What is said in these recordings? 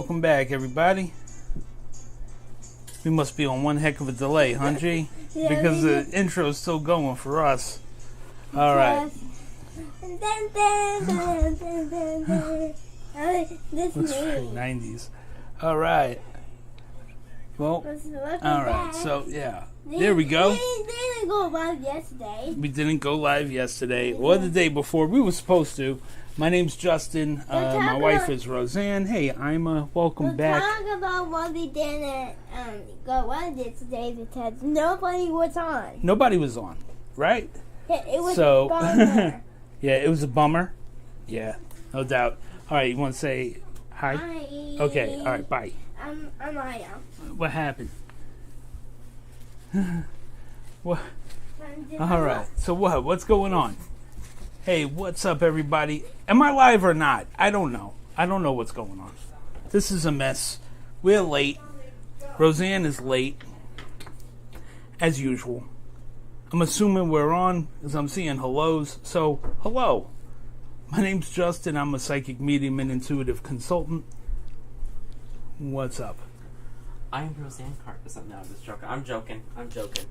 welcome back, everybody. We must be on one heck of a delay, huh, G? Yeah, because the intro is still going for us. All right. This Looks very 90s. All right. Well, all right. So, yeah. There we go. We didn't go live yesterday. We didn't go live yesterday or the day before. We were supposed to. My name's Justin. My wife is Roseanne. Hey, I'm welcome back. Talk about why we didn't go live yesterday because nobody was on. Nobody was on, right? Yeah, it was So, a bummer. yeah, it was a bummer. Yeah, no doubt. All right, you want to say hi? Hi. Okay, all right, bye. I'm Maya. What happened? What? All right, so what's going on? Hey, what's up, everybody? Am I live or not? I don't know. I don't know what's going on. This is a mess. We're late. Roseanne is late, as usual. I'm assuming we're on, because I'm seeing hellos. So, hello. My name's Justin. I'm a psychic medium and intuitive consultant. What's up? I'm Roseanne Carpus. No, I'm just joking. I'm joking.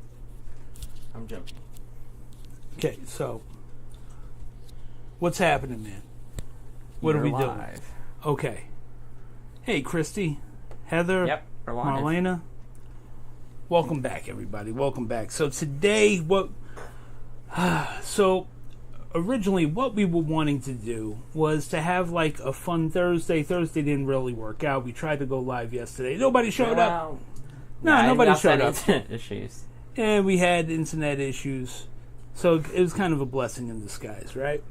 Okay, so what's happening, man? What are we doing? Okay. Hey, Christy, Heather, Yep, we're live. Marlena. Welcome back, everybody. Welcome back. So today, so originally what we were wanting to do was to have like a fun Thursday. Thursday didn't really work out. We tried to go live yesterday. Nobody showed up. No, nobody showed up. Issues. And we had internet issues. So it was kind of a blessing in disguise, right?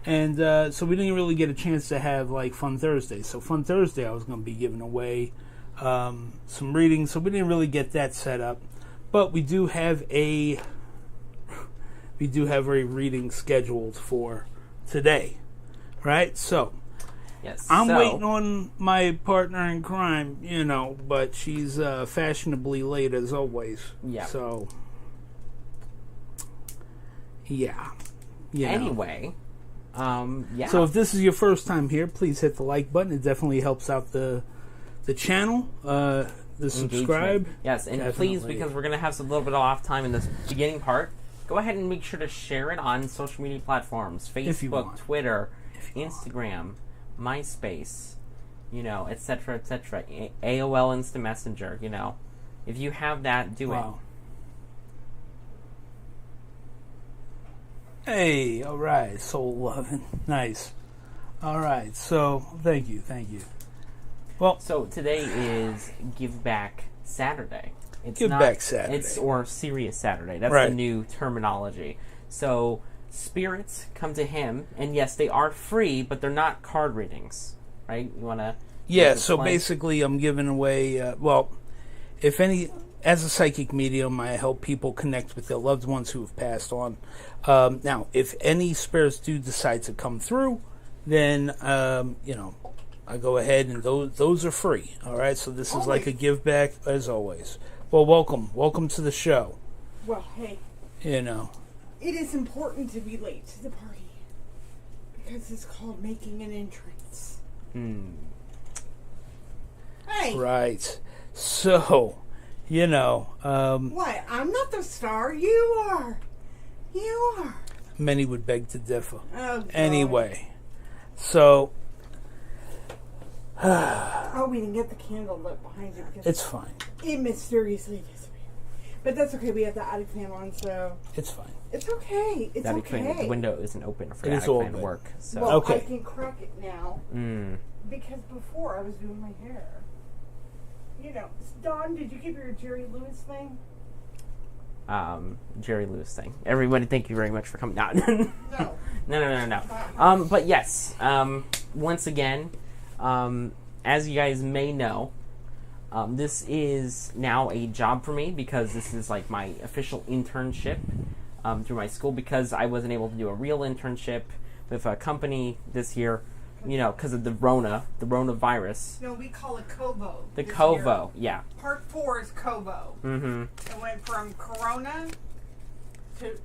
And so we didn't really get a chance to have like Fun Thursday. So Fun Thursday I was going to be giving away some readings. So we didn't really get that set up. But we do have a reading scheduled for today, right? So Yes. I'm waiting on my partner in crime, but she's fashionably late as always. Yeah. So, yeah. Anyway, yeah. So if this is your first time here, please hit the like button. It definitely helps out the channel. The subscribe. Yes, and definitely. please, because we're going to have a little bit of off time in this beginning part, go ahead and make sure to share it on social media platforms. If you Facebook, want. Twitter, Instagram, MySpace, etc., etc. AOL Instant Messenger, If you have that, do it. Hey, all right, soul loving, nice. All right, so thank you. Well, So today is Give Back Saturday. Give Back Saturday. Or Serious Saturday. That's Right. the new terminology. So spirits come to him, and yes, they are free, but they're not card readings, right? You want to? yeah. So basically, I'm giving away. As a psychic medium, I help people connect with their loved ones who have passed on. Now, if any spirits do decide to come through, then I go ahead and those are free. All right. So this is like a give back as always. Well, welcome to the show. Well, hey. It is important to be late to the party because it's called making an entrance. Hey. Right. So, What? I'm not the star. You are. You are. many would beg to differ. Oh, God. Anyway, so Oh, we didn't get the candle lit behind you because it's fine. it mysteriously disappeared. But that's okay. We have the attic fan on, so It's fine. it's okay. It's okay. The window isn't open for It the is attic all fan to good. work. So Well, Okay. I can crack it now because before I was doing my hair. Dawn, did you give your Jerry Lewis thing? Jerry Lewis thing. Everybody, thank you very much for coming. No. No. No. But yes, once again, as you guys may know, this is now a job for me because this is like my official internship through my school because I wasn't able to do a real internship with a company this year, because of the coronavirus. No, we call it Kovo. The this Kovo, year. yeah. Part 4 is Kovo. Mm-hmm. It went from Corona to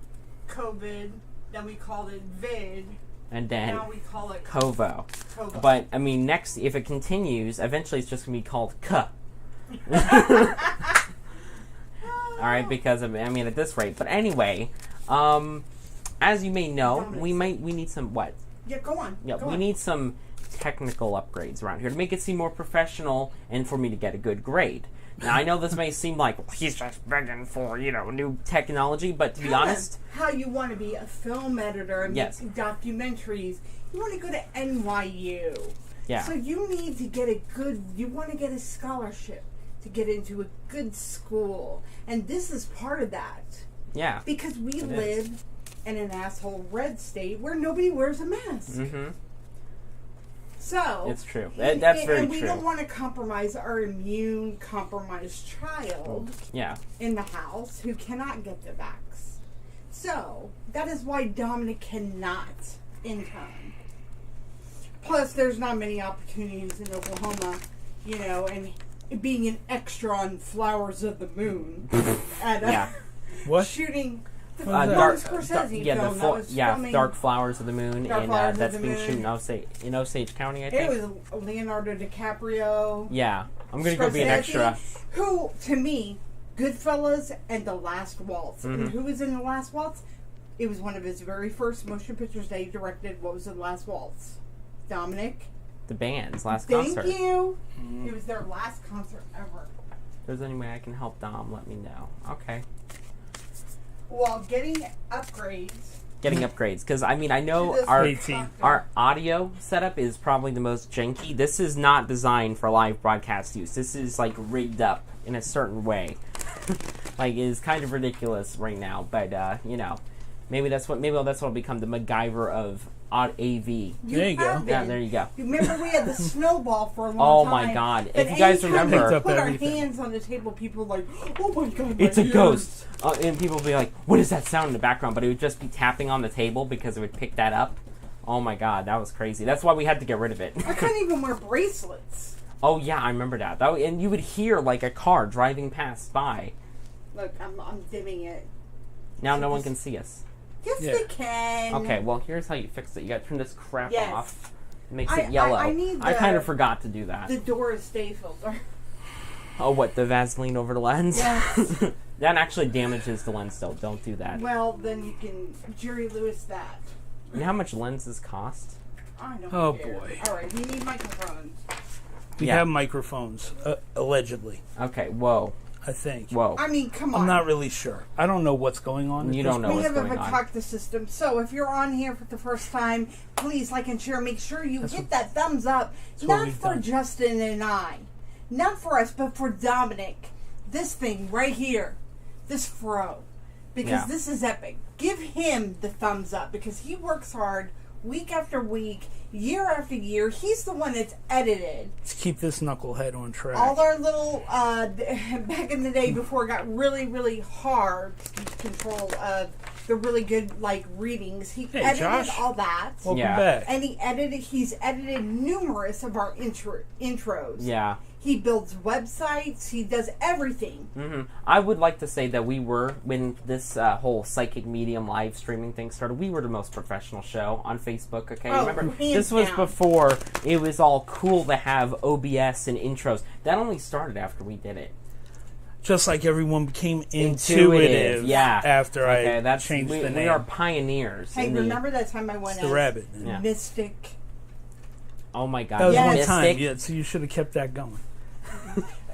COVID, then we called it Vid, and then now we call it Kovo. Kovo. But I mean, next, if it continues, eventually it's just gonna be called K. All right, because I mean, at this rate. But anyway, as you may know, we need some what? Yeah, go on. Yeah, go we on. need some technical upgrades around here to make it seem more professional and for me to get a good grade. Now, I know this may seem like, well, he's just begging for, new technology, but to be honest... How you want to be a film editor and yes. make documentaries. You want to go to NYU. Yeah. So you need to get you want to get a scholarship to get into a good school. And this is part of that. Yeah. Because we live in an asshole red state where nobody wears a mask. Mm-hmm. So it's true. That's very and we true. don't want to compromise our immune compromised child in the house who cannot get the vax. So that is why Dominic cannot intern. Plus, there's not many opportunities in Oklahoma, and being an extra on Flowers of the Moon and what shooting. Dark Flowers of the Moon, and that's being shot in Osage County, I think. It was Leonardo DiCaprio. Yeah, I'm gonna go be an extra. Who, to me, Goodfellas and The Last Waltz. Mm-hmm. And who was in The Last Waltz? It was one of his very first motion pictures that he directed. What was The Last Waltz? Dominic? The band's last concert. Thank you. It was their last concert ever. If there's any way I can help Dom, let me know. Okay. Well, getting upgrades, because I know our audio setup is probably the most janky. This is not designed for live broadcast use. This is like rigged up in a certain way. Like, it's kind of ridiculous right now, but maybe that's what'll become the MacGyver of AV. There you go. Yeah, there you go. You remember we had the snowball for a long Oh time. my God! But If you guys anytime remember, we put our hands on the table, people were like, "Oh my God, it's my a ears." ghost, and people would be like, "What is that sound in the background?" But it would just be tapping on the table because it would pick that up. Oh my God, that was crazy. That's why we had to get rid of it. I couldn't even wear bracelets. Oh yeah, I remember that. And you would hear like a car driving past by. Look, I'm dimming it. Now no one can see us. Yes, they can. Okay, well, here's how you fix it. You gotta turn this crap off. It makes it yellow. I kind of forgot to do that. The Doris Day filter. Oh, what, the Vaseline over the lens? Yes. That actually damages the lens, though. Don't do that. Well, then you can Jerry Lewis that. You know how much lenses cost? I don't care. Boy. All right, we need microphones. We have microphones, allegedly. Okay, whoa. I think. Whoa. I mean, come on. I'm not really sure. I don't know what's going on. You don't know We what's have a going on. Vicacta system, so if you're on here for the first time, please like and share. Make sure you hit that thumbs up. Not for Justin and I. Not for us, but for Dominic. This thing right here. This fro. Because this is epic. Give him the thumbs up because he works hard week after week, year after year. He's the one that's edited. Let's keep this knucklehead on track. All our little, back in the day before it got really, really hard to keep control of the really good, readings. He edited Josh. all that. Welcome back. And he's edited numerous of our intros. Yeah. He builds websites. He does everything. Mm-hmm. I would like to say that when this whole psychic medium live streaming thing started, we were the most professional show on Facebook, okay? Remember, this was before it was all cool to have OBS and intros. That only started after we did it. Just like everyone became intuitive after I changed the name. We are pioneers. Hey, remember that time I went the rabbit. Mystic? Oh my God. That was one Mystic? time, so you should have kept that going.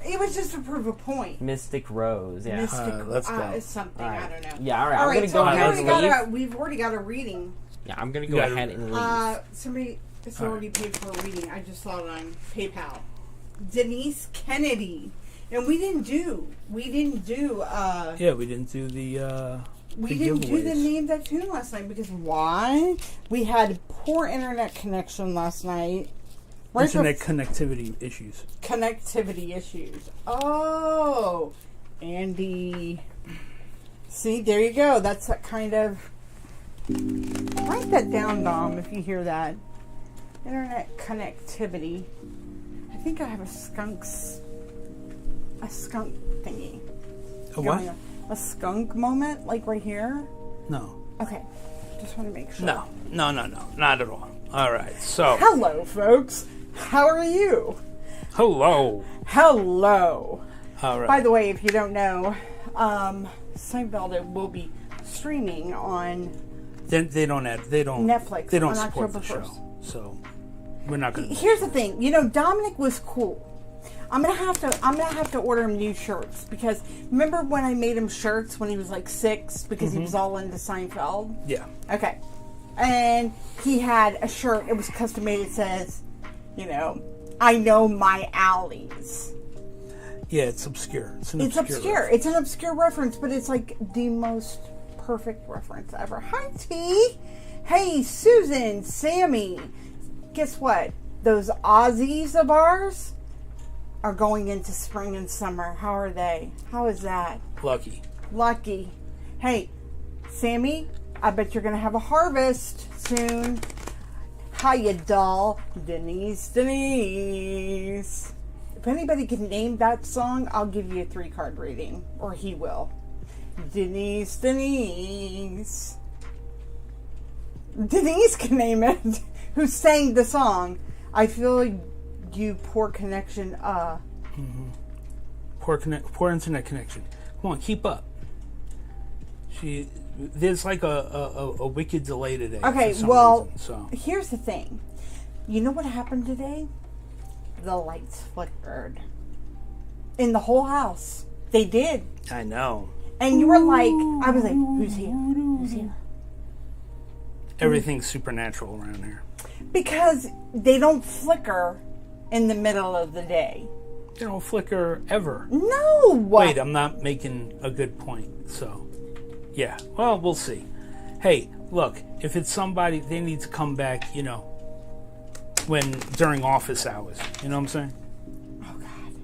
It was just to prove a point. Mystic Rose, yeah. Mystic let's go. Something, right. I don't know. Yeah, all right. I'm going to go ahead and leave. We've already got a reading. Yeah, I'm going to go ahead and leave. Somebody has already paid for a reading. I just saw it on PayPal. Denise Kennedy. And we didn't do we didn't do the we didn't do giveaways. the Name That Tune last night because why? We had poor internet connection last night. Internet connectivity issues. Oh, Andy. See, there you go. That's that kind of. Write that down, Dom, if you hear that. Internet connectivity. I think I have a skunk thingy. A what? A skunk moment, like right here. No. Okay. Just want to make sure. No, not at all. All right, so. Hello, folks. How are you? Hello. All right. By the way, if you don't know, Seinfeld will be streaming on They don't Netflix. They don't on support October the show, 1st. so we're not going to. Here's the thing. Dominic was cool. I'm gonna have to order him new shirts because remember when I made him shirts when he was like 6 because he was all into Seinfeld? Yeah. Okay. And he had a shirt, it was custom made, it says, I know my alleys. Yeah, it's obscure. It's obscure. reference. It's an obscure reference, but it's like the most perfect reference ever. Hi, T. Hey, Susan, Sammy. Guess what? Those Aussies of ours are going into spring and summer. How are they? How is that? Lucky. Hey, Sammy, I bet you're going to have a harvest soon. Hiya, doll. Denise. If anybody can name that song, I'll give you a 3-card reading. Or he will. Denise. Denise can name it. Who sang the song? I feel you poor connection. Mm-hmm. Poor internet connection. Come on, keep up. There's like a wicked delay today. Okay, for some well, reason, so. Here's the thing. You know what happened today? The lights flickered in the whole house. They did. I know. And you were like, I was like, who's here? Who's here? Everything's supernatural around here. Because they don't flicker in the middle of the day. They don't flicker ever. No. Wait, I'm not making a good point. So, yeah. Well, we'll see. Hey, look, if it's somebody, they need to come back, during office hours. You know what I'm saying? Oh, God.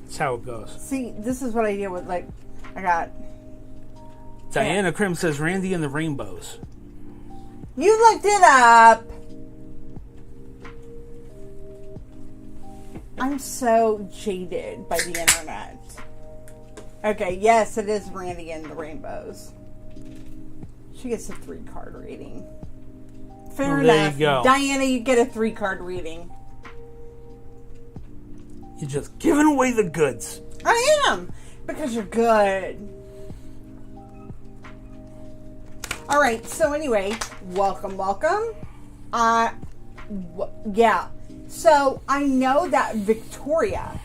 That's how it goes. See, this is what I deal with. I got... Diana Krim says Randy and the Rainbows. You looked it up. I'm so jaded by the internet. Okay, yes, it is Randy and the Rainbows. She gets a 3-card reading. Fair enough. There you go. Diana, you get a 3-card reading. You're just giving away the goods. I am, because you're good. All right, so anyway, welcome. Yeah. So I know that Victoria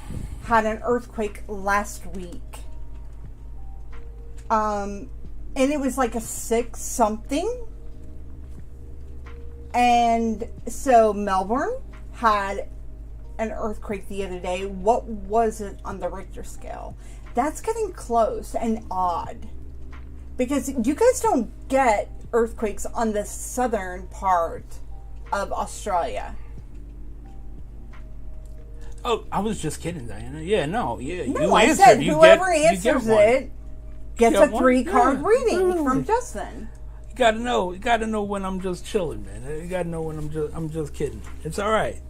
had an earthquake last week. And it was like a 6-something. And so Melbourne had an earthquake the other day. What was it on the Richter scale? That's getting close and odd. Because you guys don't get earthquakes on the southern part of Australia. Oh, I was just kidding, Diana. Yeah, no, yeah. No, you I answered. said whoever answers it gets a 3-card reading Yeah. from Justin. You gotta know when I'm just chilling, man. You gotta know when I'm just kidding. It's all right.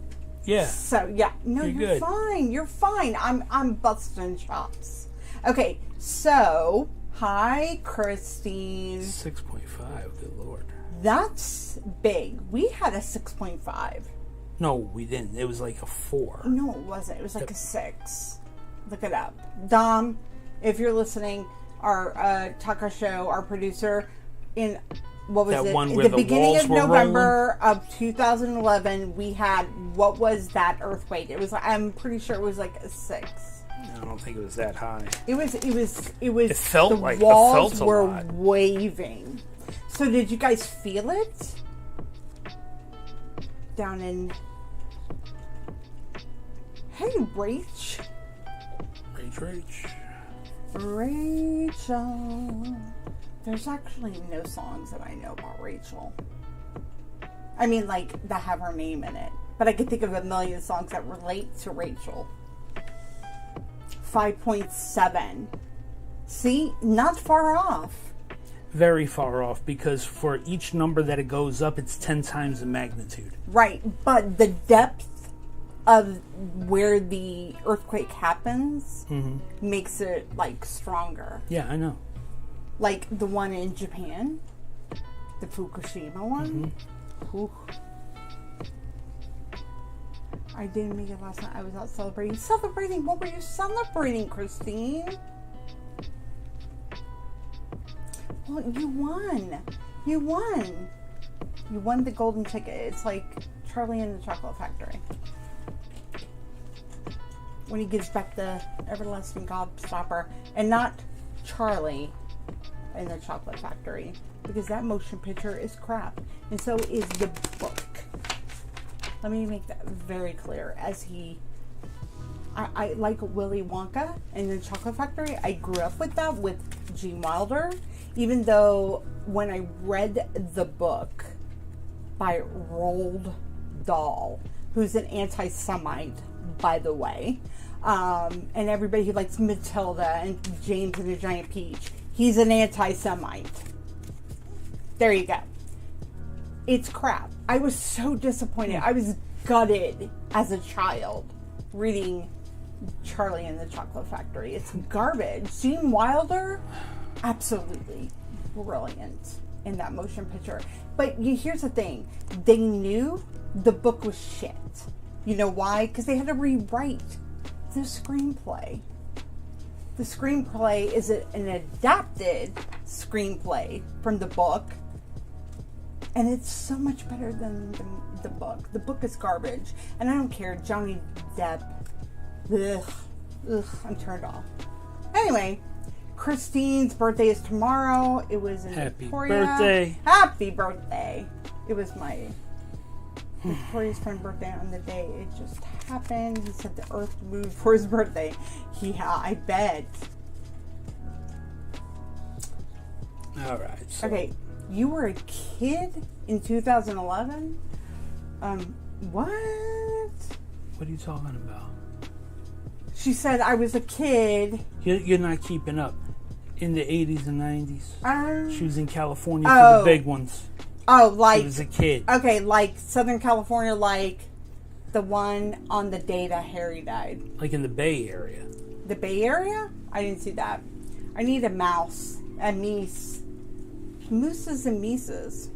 Yeah. So yeah, no, you're good. fine. You're fine. I'm busting chops. Okay, so hi, Christine. 6.5. Good Lord. That's big. We had a 6.5. No, we didn't. It was like a 4. No, it wasn't. It was like a 6. Look it up. Dom, if you're listening, our Taka Show, our producer, in what was that it? one In where the the beginning walls of were November of 2011, we had, what was that earthquake? It was, I'm pretty sure it was like a 6. I don't think it was that high. It was. It felt the like walls it felt a were lot. waving. So did you guys feel it? Down in. Hey, Rach. Rachel. There's actually no songs that I know about Rachel. I mean, like, that have her name in it. But I can think of a million songs that relate to Rachel. 5.7. See? Not far off. Very far off, because for each number that it goes up, it's 10 times the magnitude. Right, but the depth of where the earthquake happens makes it, like, stronger. Yeah, I know. Like the one in Japan. The Fukushima one? Ooh. I didn't make it last night. I was out celebrating. Celebrating? What were you celebrating, Christine? Well, you won. You won. You won the golden ticket. It's like Charlie and the Chocolate Factory. When he gives back the everlasting gobstopper. And not Charlie in the Chocolate Factory. Because that motion picture is crap. And so is the book. Let me make that very clear. I like Willy Wonka and the Chocolate Factory. I grew up with that with Gene Wilder. Even though when I read the book by Roald Dahl, who's an anti-Semite, by the way, and everybody who likes Matilda and James and the Giant Peach, he's an anti-Semite. There you go. It's crap. I was so disappointed. I was gutted as a child reading Charlie and the Chocolate Factory. It's garbage. Gene Wilder, absolutely brilliant in that motion picture. But here's the thing. They knew the book was shit. You know why? Because they had to rewrite the screenplay. The screenplay is an adapted screenplay from the book. And it's so much better than the book. The book is garbage. And I don't care. Johnny Depp. Ugh, I'm turned off. Anyway, Christine's birthday is tomorrow. It was in Happy Victoria. birthday. Happy birthday. It was my Victoria's friend's birthday on the day. It just happened. He said the earth moved for his birthday. Yeah, I bet. All right. So. Okay. You were a kid in 2011? What? What are you talking about? She said I was a kid. You're not keeping up. In the 80s and 90s. She was in California for the big ones. Oh, like... She was a kid. Okay, like Southern California, like the one on the day that Harry died. Like in the Bay Area. The Bay Area? I didn't see that. I need a mouse. A meese. Mooses and Mises.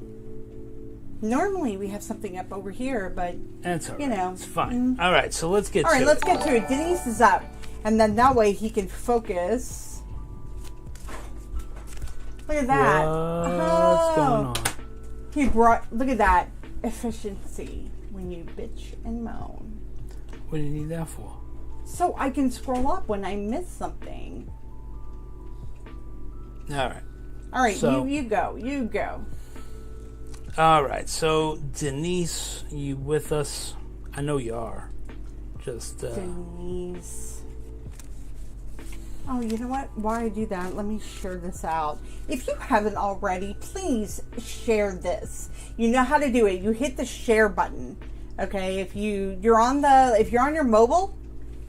Normally we have something up over here, but that's all right. You know, it's fine. All right, so let's get to it. All right, let's get to it. Denise is up, and then that way he can focus. Look at that. What's going on? He brought. Look at that efficiency when you bitch and moan. What do you need that for? So I can scroll up when I miss something. All right. All right, so, you go. You go. All right, so Denise, you with us? I know you are. Just Denise. Oh, you know what? While I do that, let me share this out. If you haven't already, please share this. You know how to do it. You hit the share button. Okay, if you're on your mobile,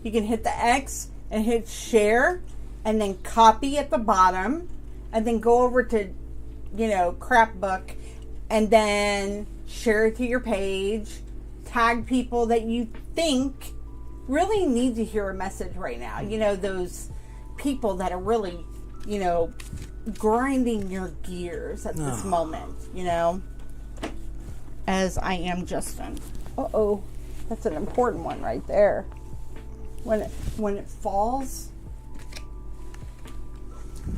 you can hit the X and hit share, and then copy at the bottom. And then go over to, Crapbook, and then share it to your page. Tag people that you think really need to hear a message right now. Those people that are really, grinding your gears at this moment, As I am Justin. Uh-oh. That's an important one right there. When it falls...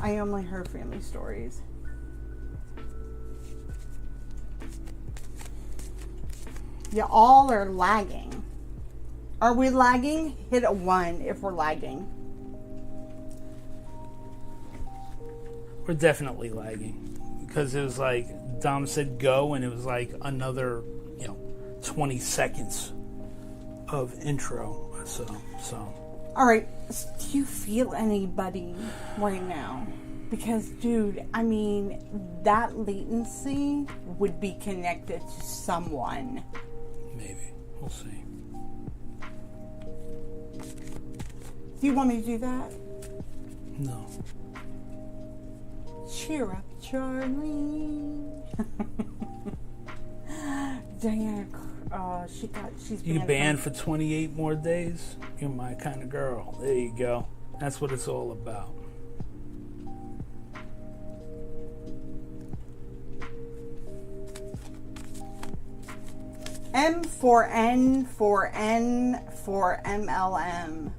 I only heard family stories. You all are lagging. Are we lagging? Hit a 1 if we're lagging. We're definitely lagging. Because it was like, Dom said go, and it was like another, 20 seconds of intro. So. All right, do you feel anybody right now? Because, dude, I mean, that latency would be connected to someone. Maybe. We'll see. Do you want me to do that? No. Cheer up, Charlie. Diana, she's You banned for 28 more days? You're my kind of girl. There you go. That's what it's all about. M for N for N for MLM.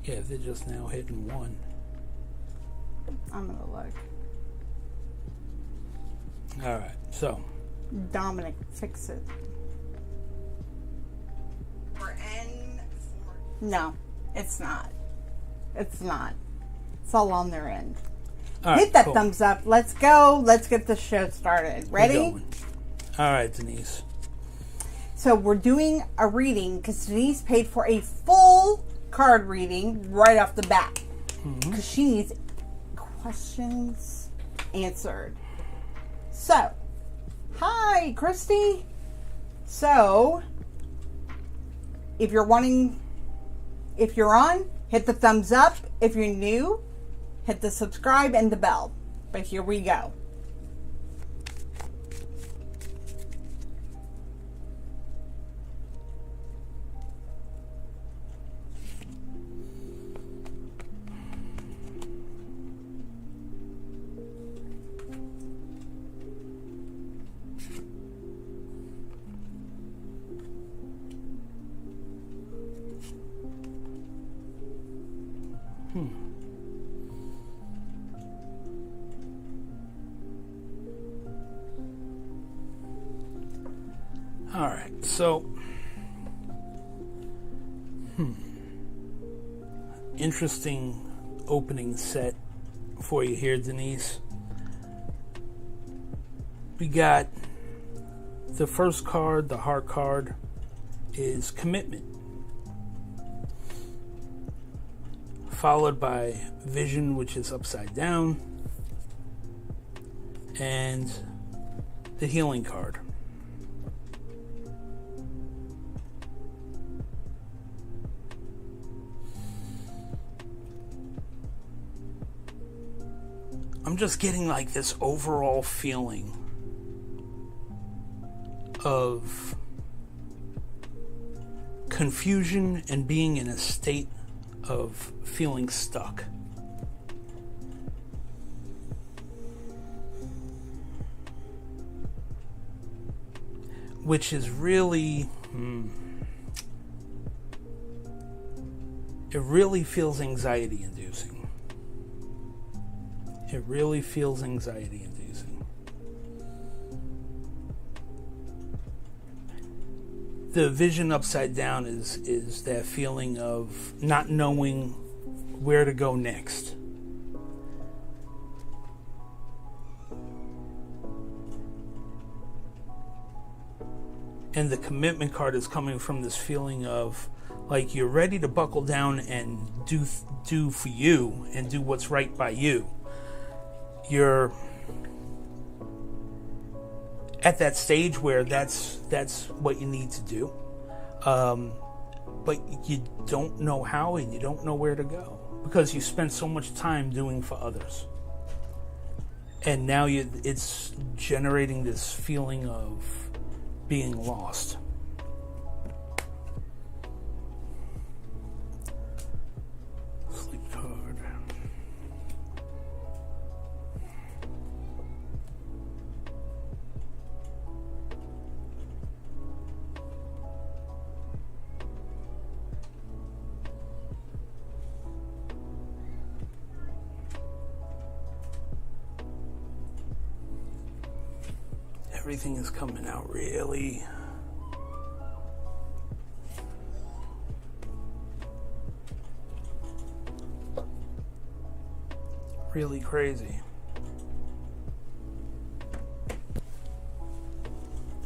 Yeah, they're just now hitting 1. I'm gonna look. All right, so Dominic, fix it. For N for... No, it's not. It's not. It's all on their end. all right, Hit that cool. thumbs up. Let's go. Let's get the show started. We're Ready? going. All right, Denise. So we're doing a reading because Denise paid for a full card reading right off the bat because she needs questions answered. So, hi, Christy. So, if you're on, hit the thumbs up. If you're new, hit the subscribe and the bell. But here we go. All right, so interesting opening set for you here, Denise. We got the first card, the heart card, is commitment, followed by vision, which is upside down, and the healing card. I'm just getting like this overall feeling of confusion and being in a state of feeling stuck. Which is really, it really feels anxiety inducing. It really feels anxiety inducing. The vision upside down is that feeling of not knowing where to go next. And the commitment card is coming from this feeling of like you're ready to buckle down and do for you and do what's right by you. You're at that stage where that's what you need to do, but you don't know how and you don't know where to go because you spend so much time doing for others, and now it's generating this feeling of being lost. Sleep card. Everything is coming out really crazy.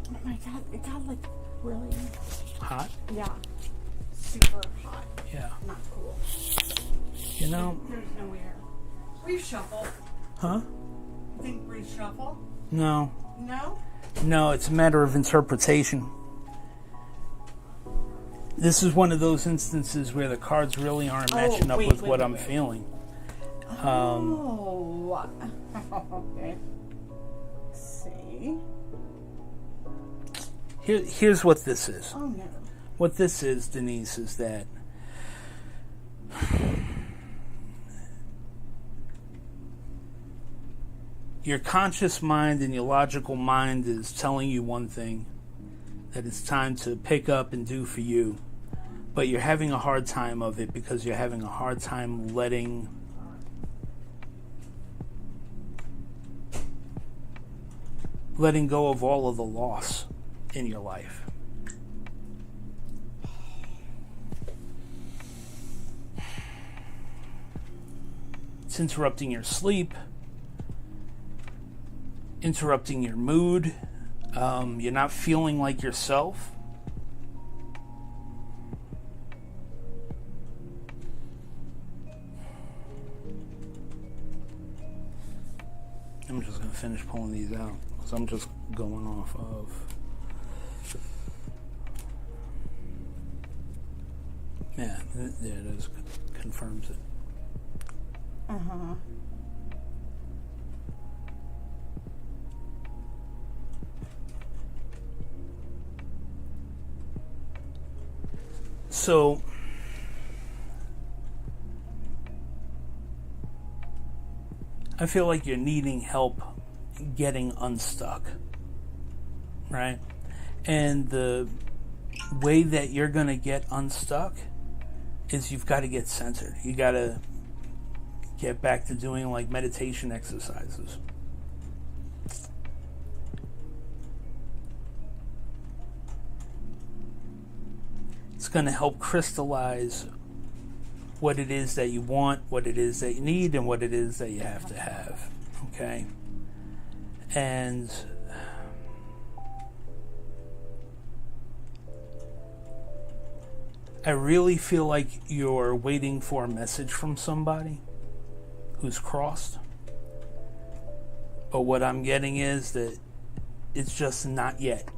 Oh my god, it got like really Hot? Yeah. Super hot. Yeah. Not cool. You know? There's no air. Reshuffle. Huh? You think reshuffle? No. No? No, it's a matter of interpretation. This is one of those instances where the cards really aren't matching up with what I'm feeling. Okay. See? Here's what this is. Oh no. What this is, Denise, is that your conscious mind and your logical mind is telling you one thing, that it's time to pick up and do for you, but you're having a hard time of it because you're having a hard time letting go of all of the loss in your life. It's interrupting your sleep, interrupting your mood. You're not feeling like yourself. I'm just going to finish pulling these out because I'm just going off of... Yeah, there it is. Confirms it. Uh-huh. So, I feel like you're needing help getting unstuck, right? And the way that you're going to get unstuck is you've got to get centered. You got to get back to doing like meditation exercises. It's going to help crystallize what it is that you want, what it is that you need, and what it is that you have to have. Okay? And I really feel like you're waiting for a message from somebody who's crossed. But what I'm getting is that it's just not yet.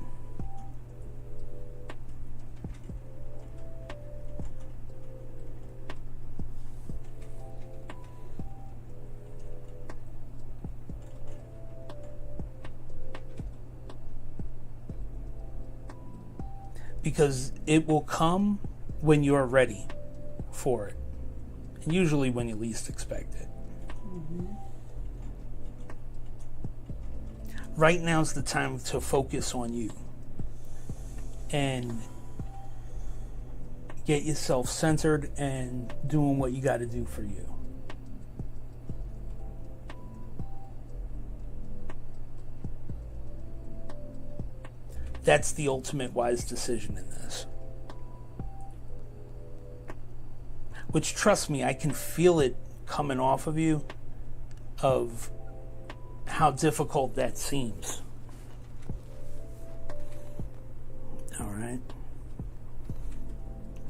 Because it will come when you're ready for it. And usually when you least expect it. Mm-hmm. Right now's the time to focus on you. And get yourself centered and doing what you got to do for you. That's the ultimate wise decision in this. Which, trust me, I can feel it coming off of you, of how difficult that seems. All right?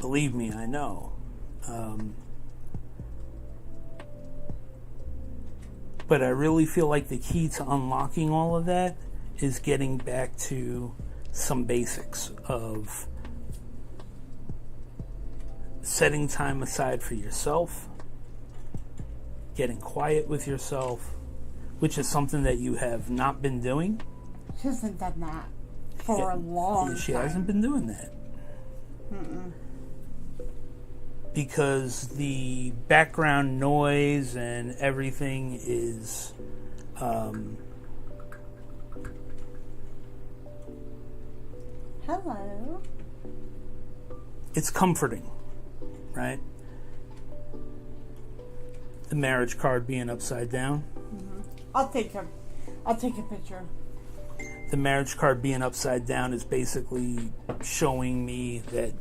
Believe me, I know. But I really feel like the key to unlocking all of that is getting back to some basics of setting time aside for yourself, getting quiet with yourself, which is something that you have not been doing. She hasn't done that for a long time. She hasn't been doing that. Mm-mm. Because the background noise and everything is Hello. It's comforting, right? The marriage card being upside down. Mm-hmm. I'll take a picture. The marriage card being upside down is basically showing me that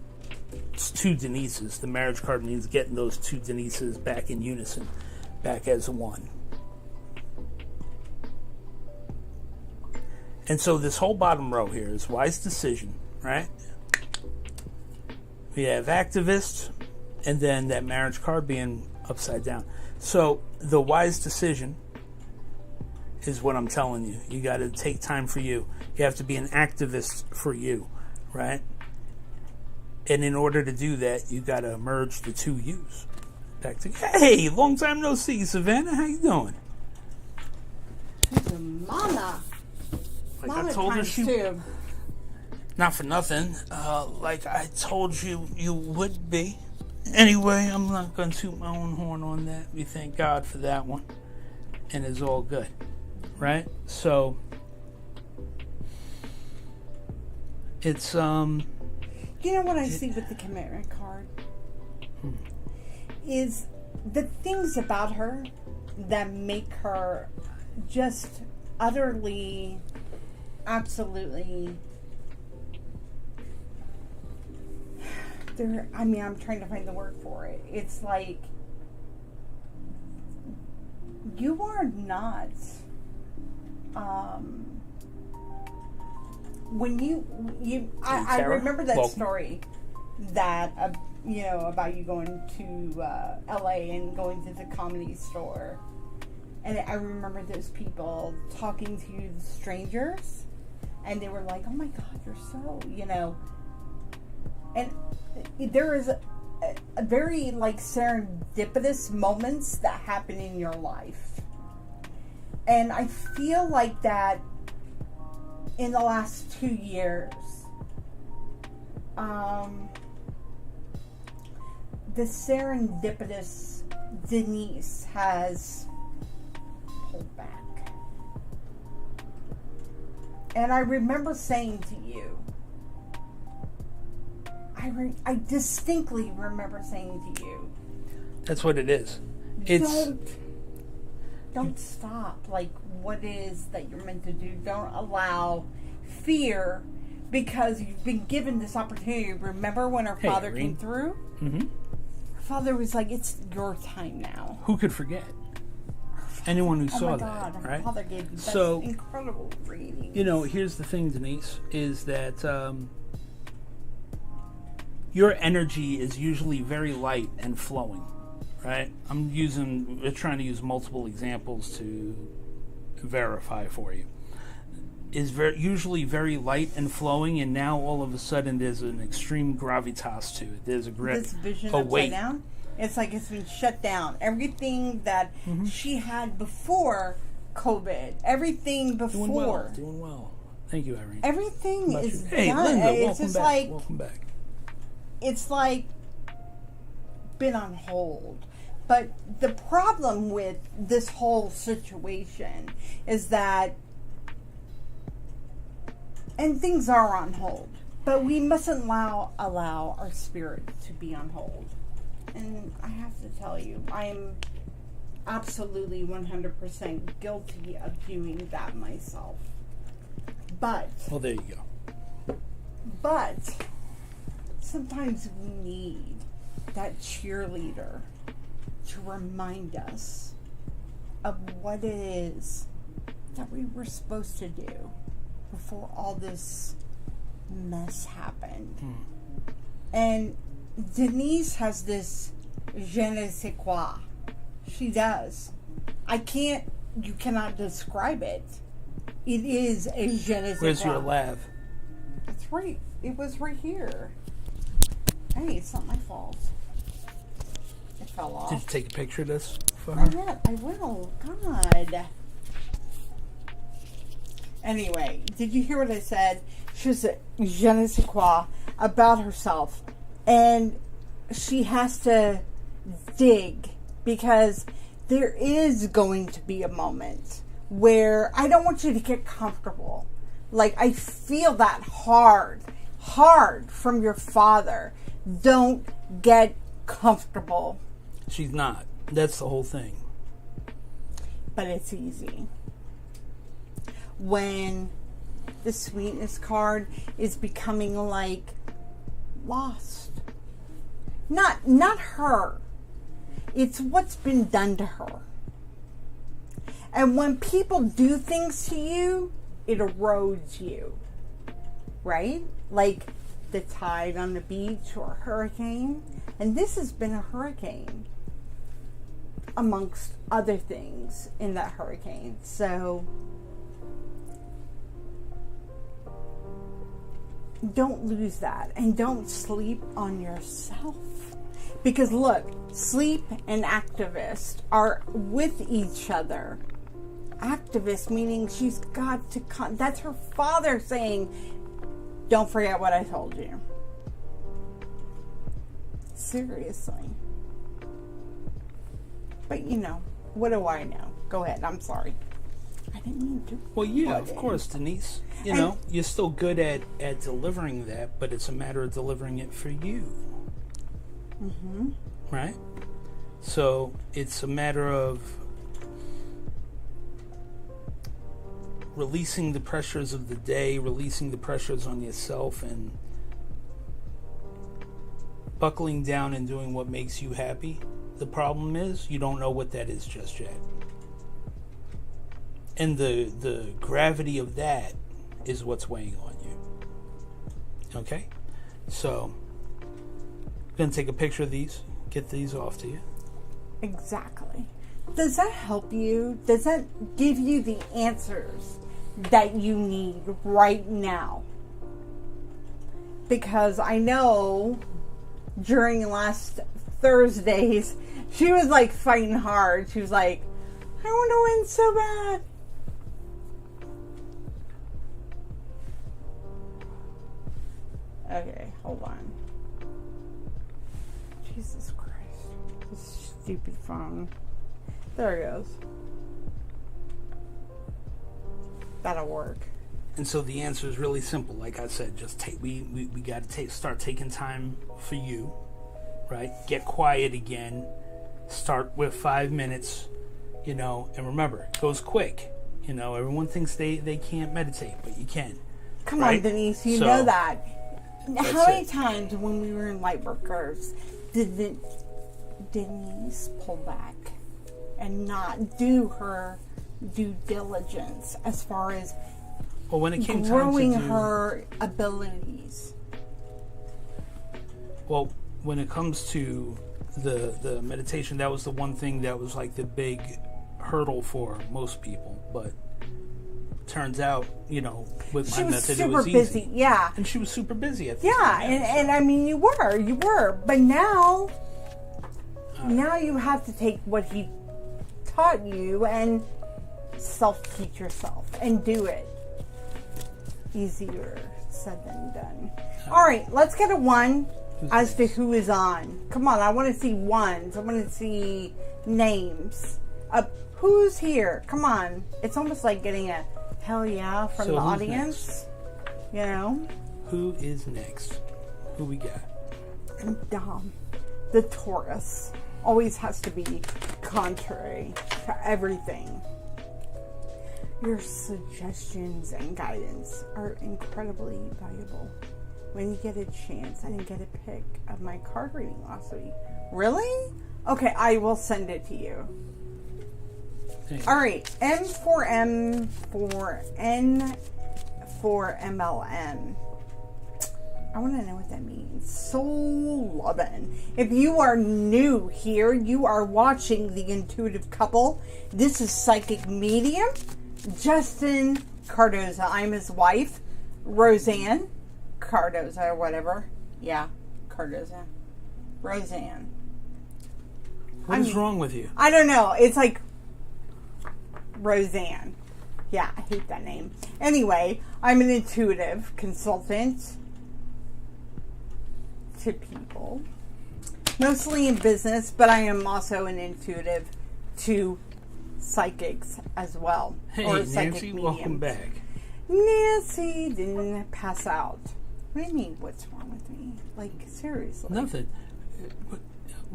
it's two Denises. The marriage card means getting those two Denises back in unison, back as one. And so this whole bottom row here is wise decision, right? We have activist, and then that marriage card being upside down. So the wise decision is what I'm telling you. You got to take time for you. You have to be an activist for you, right? And in order to do that, you got to merge the two yous back together. Hey, long time no see, Savannah. How you doing? Mama. Like Mama I told her too. Not for nothing. Like I told you, you would be. Anyway, I'm not going to toot my own horn on that. We thank God for that one. And it's all good. right? So it's You know what I see with the commitment card? Is the things about her that make her just utterly, absolutely. I'm trying to find the word for it. It's like, you are not, when I remember that story that, about you going to LA and going to the Comedy Store. And I remember those people talking to strangers, and they were like, oh my God, you're so, And there is a very, serendipitous moments that happen in your life. And I feel like that in the last 2 years, the serendipitous Denise has pulled back. And I remember saying to you, I distinctly remember saying to you, that's what it is. Don't stop. What is that you're meant to do? Don't allow fear, because you've been given this opportunity. Remember when her father came through? Mm-hmm. Her father was like, it's your time now. Who could forget? Anyone who saw God, that, her right? father gave you that incredible reading. Here's the thing, Denise, is that your energy is usually very light and flowing, right? We're trying to use multiple examples to verify for you. Is usually very light and flowing, and now all of a sudden there's an extreme gravitas to it. There's this vision upside down. It's like it's been shut down. Everything that she had before COVID, everything before. Doing well. Thank you, Irene. Everything is Hey, done. Linda, It's welcome just back. Welcome back. It's like been on hold. But the problem with this whole situation is that, and things are on hold, but we mustn't allow our spirit to be on hold. And I have to tell you, I am absolutely 100% guilty of doing that myself. But, well, there you go. But sometimes we need that cheerleader to remind us of what it is that we were supposed to do before all this mess happened. And Denise has this je ne sais quoi. She does. You cannot describe it. It is a je ne sais quoi. Where's your lav? It's right. It was right here. Hey, it's not my fault. It fell off. Did you take a picture of this for her? I will. God. Anyway, did you hear what I said? She was a je ne sais quoi about herself. And she has to dig, because there is going to be a moment where I don't want you to get comfortable. I feel that hard from your father. Don't get comfortable. She's not. That's the whole thing. But it's easy. When the sweetness card is becoming lost. Not her. It's what's been done to her. And when people do things to you, it erodes you. Right? Like the tide on the beach or a hurricane. And this has been a hurricane, amongst other things in that hurricane. So don't lose that, and don't sleep on yourself. Because look, sleep and activist are with each other. Activist meaning she's got to that's her father saying, don't forget what I told you. Seriously. But what do I know? Go ahead, I'm sorry. I didn't mean to. Well, yeah, of course, Denise. You know, you're still good at delivering that, but it's a matter of delivering it for you. Mm-hmm. Right? So it's a matter of releasing the pressures of the day, releasing the pressures on yourself, and buckling down and doing what makes you happy. The problem is you don't know what that is just yet. And the gravity of that is what's weighing on you. Okay? So, I'm going to take a picture of these, get these off to you. Exactly. Does that help you? Does that give you the answers that you need right now? Because I know during last Thursdays, she was like fighting hard. She was like, I want to win so bad. Okay, hold on. Jesus Christ. This stupid phone. There it goes. That'll work. And so the answer is really simple. Like I said, just take. We got to start taking time for you, right? Get quiet again. Start with 5 minutes, you know. And remember, it goes quick. You know, everyone thinks they can't meditate, but you can. Come right? on, Denise, you know that. How many it. times when we were in Lightworkers did Denise pull back and not do her due diligence as far as when it came growing time to her abilities? Well, when it comes to the meditation, that was the one thing that was like the big hurdle for most people. But turns out, you know, with my method, it was busy, easy. yeah. And she was super busy at the time. time. And I mean, you were. But now you have to take what he taught you and self-teach yourself and do it. Easier said than done. All right, let's get a one as to who is on. Come on, I want to see ones. I want to see names. Who's here? Come on. It's almost like getting a hell yeah from the audience. Next? You know? Who is next? Who we got? The Taurus always has to be contrary to everything. Your suggestions and guidance are incredibly valuable. When you get a chance, I didn't get a pic of my card reading last week. Really? Okay, I will send it to you. All right, M for M for N for MLM. I want to know what that means. Soul lovin'. If you are new here, you are watching The Intuitive Couple. This is Psychic Medium Justin Cardoza. I'm his wife, Roseanne Cardoza, or whatever. Yeah, Cardoza. Roseanne. What is wrong with you? I don't know. It's like Roseanne. Yeah, I hate that name. Anyway, I'm an intuitive consultant to people, mostly in business, but I am also an intuitive to psychics as well. Hey, or Nancy, welcome back. Nancy didn't pass out. What do you mean, what's wrong with me? Like, seriously. Nothing.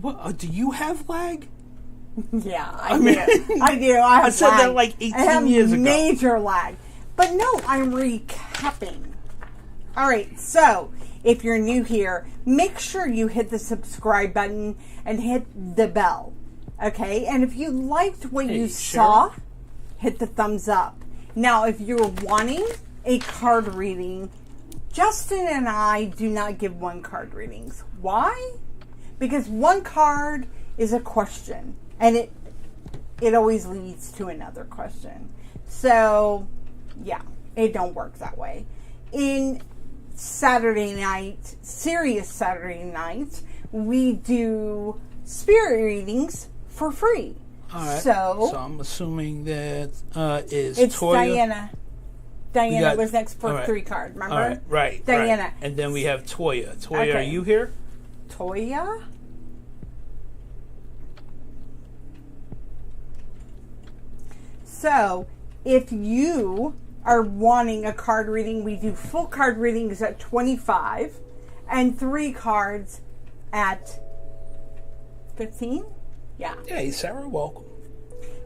What do you have lag? Yeah, I do. I have said lag. that like 18 years ago. Major lag. But no, I'm recapping. All right, so if you're new here, make sure you hit the subscribe button and hit the bell. Okay? And if you liked what you saw, hit the thumbs up. Now, if you're wanting a card reading, Justin and I do not give one card readings. Why? Because one card is a question, and it always leads to another question. So, yeah, it don't work that way. In Saturday night, serious Saturday night, we do spirit readings for free. All right. So I'm assuming that is it's Toya. Diana. Diana was next for 3 card, remember? All right, right. Diana. Right. And then we have Toya. Toya, Okay. are you here? Toya? So, if you are wanting a card reading, we do full card readings at $25 and 3 cards at $15. Yeah. Hey, Sarah, welcome.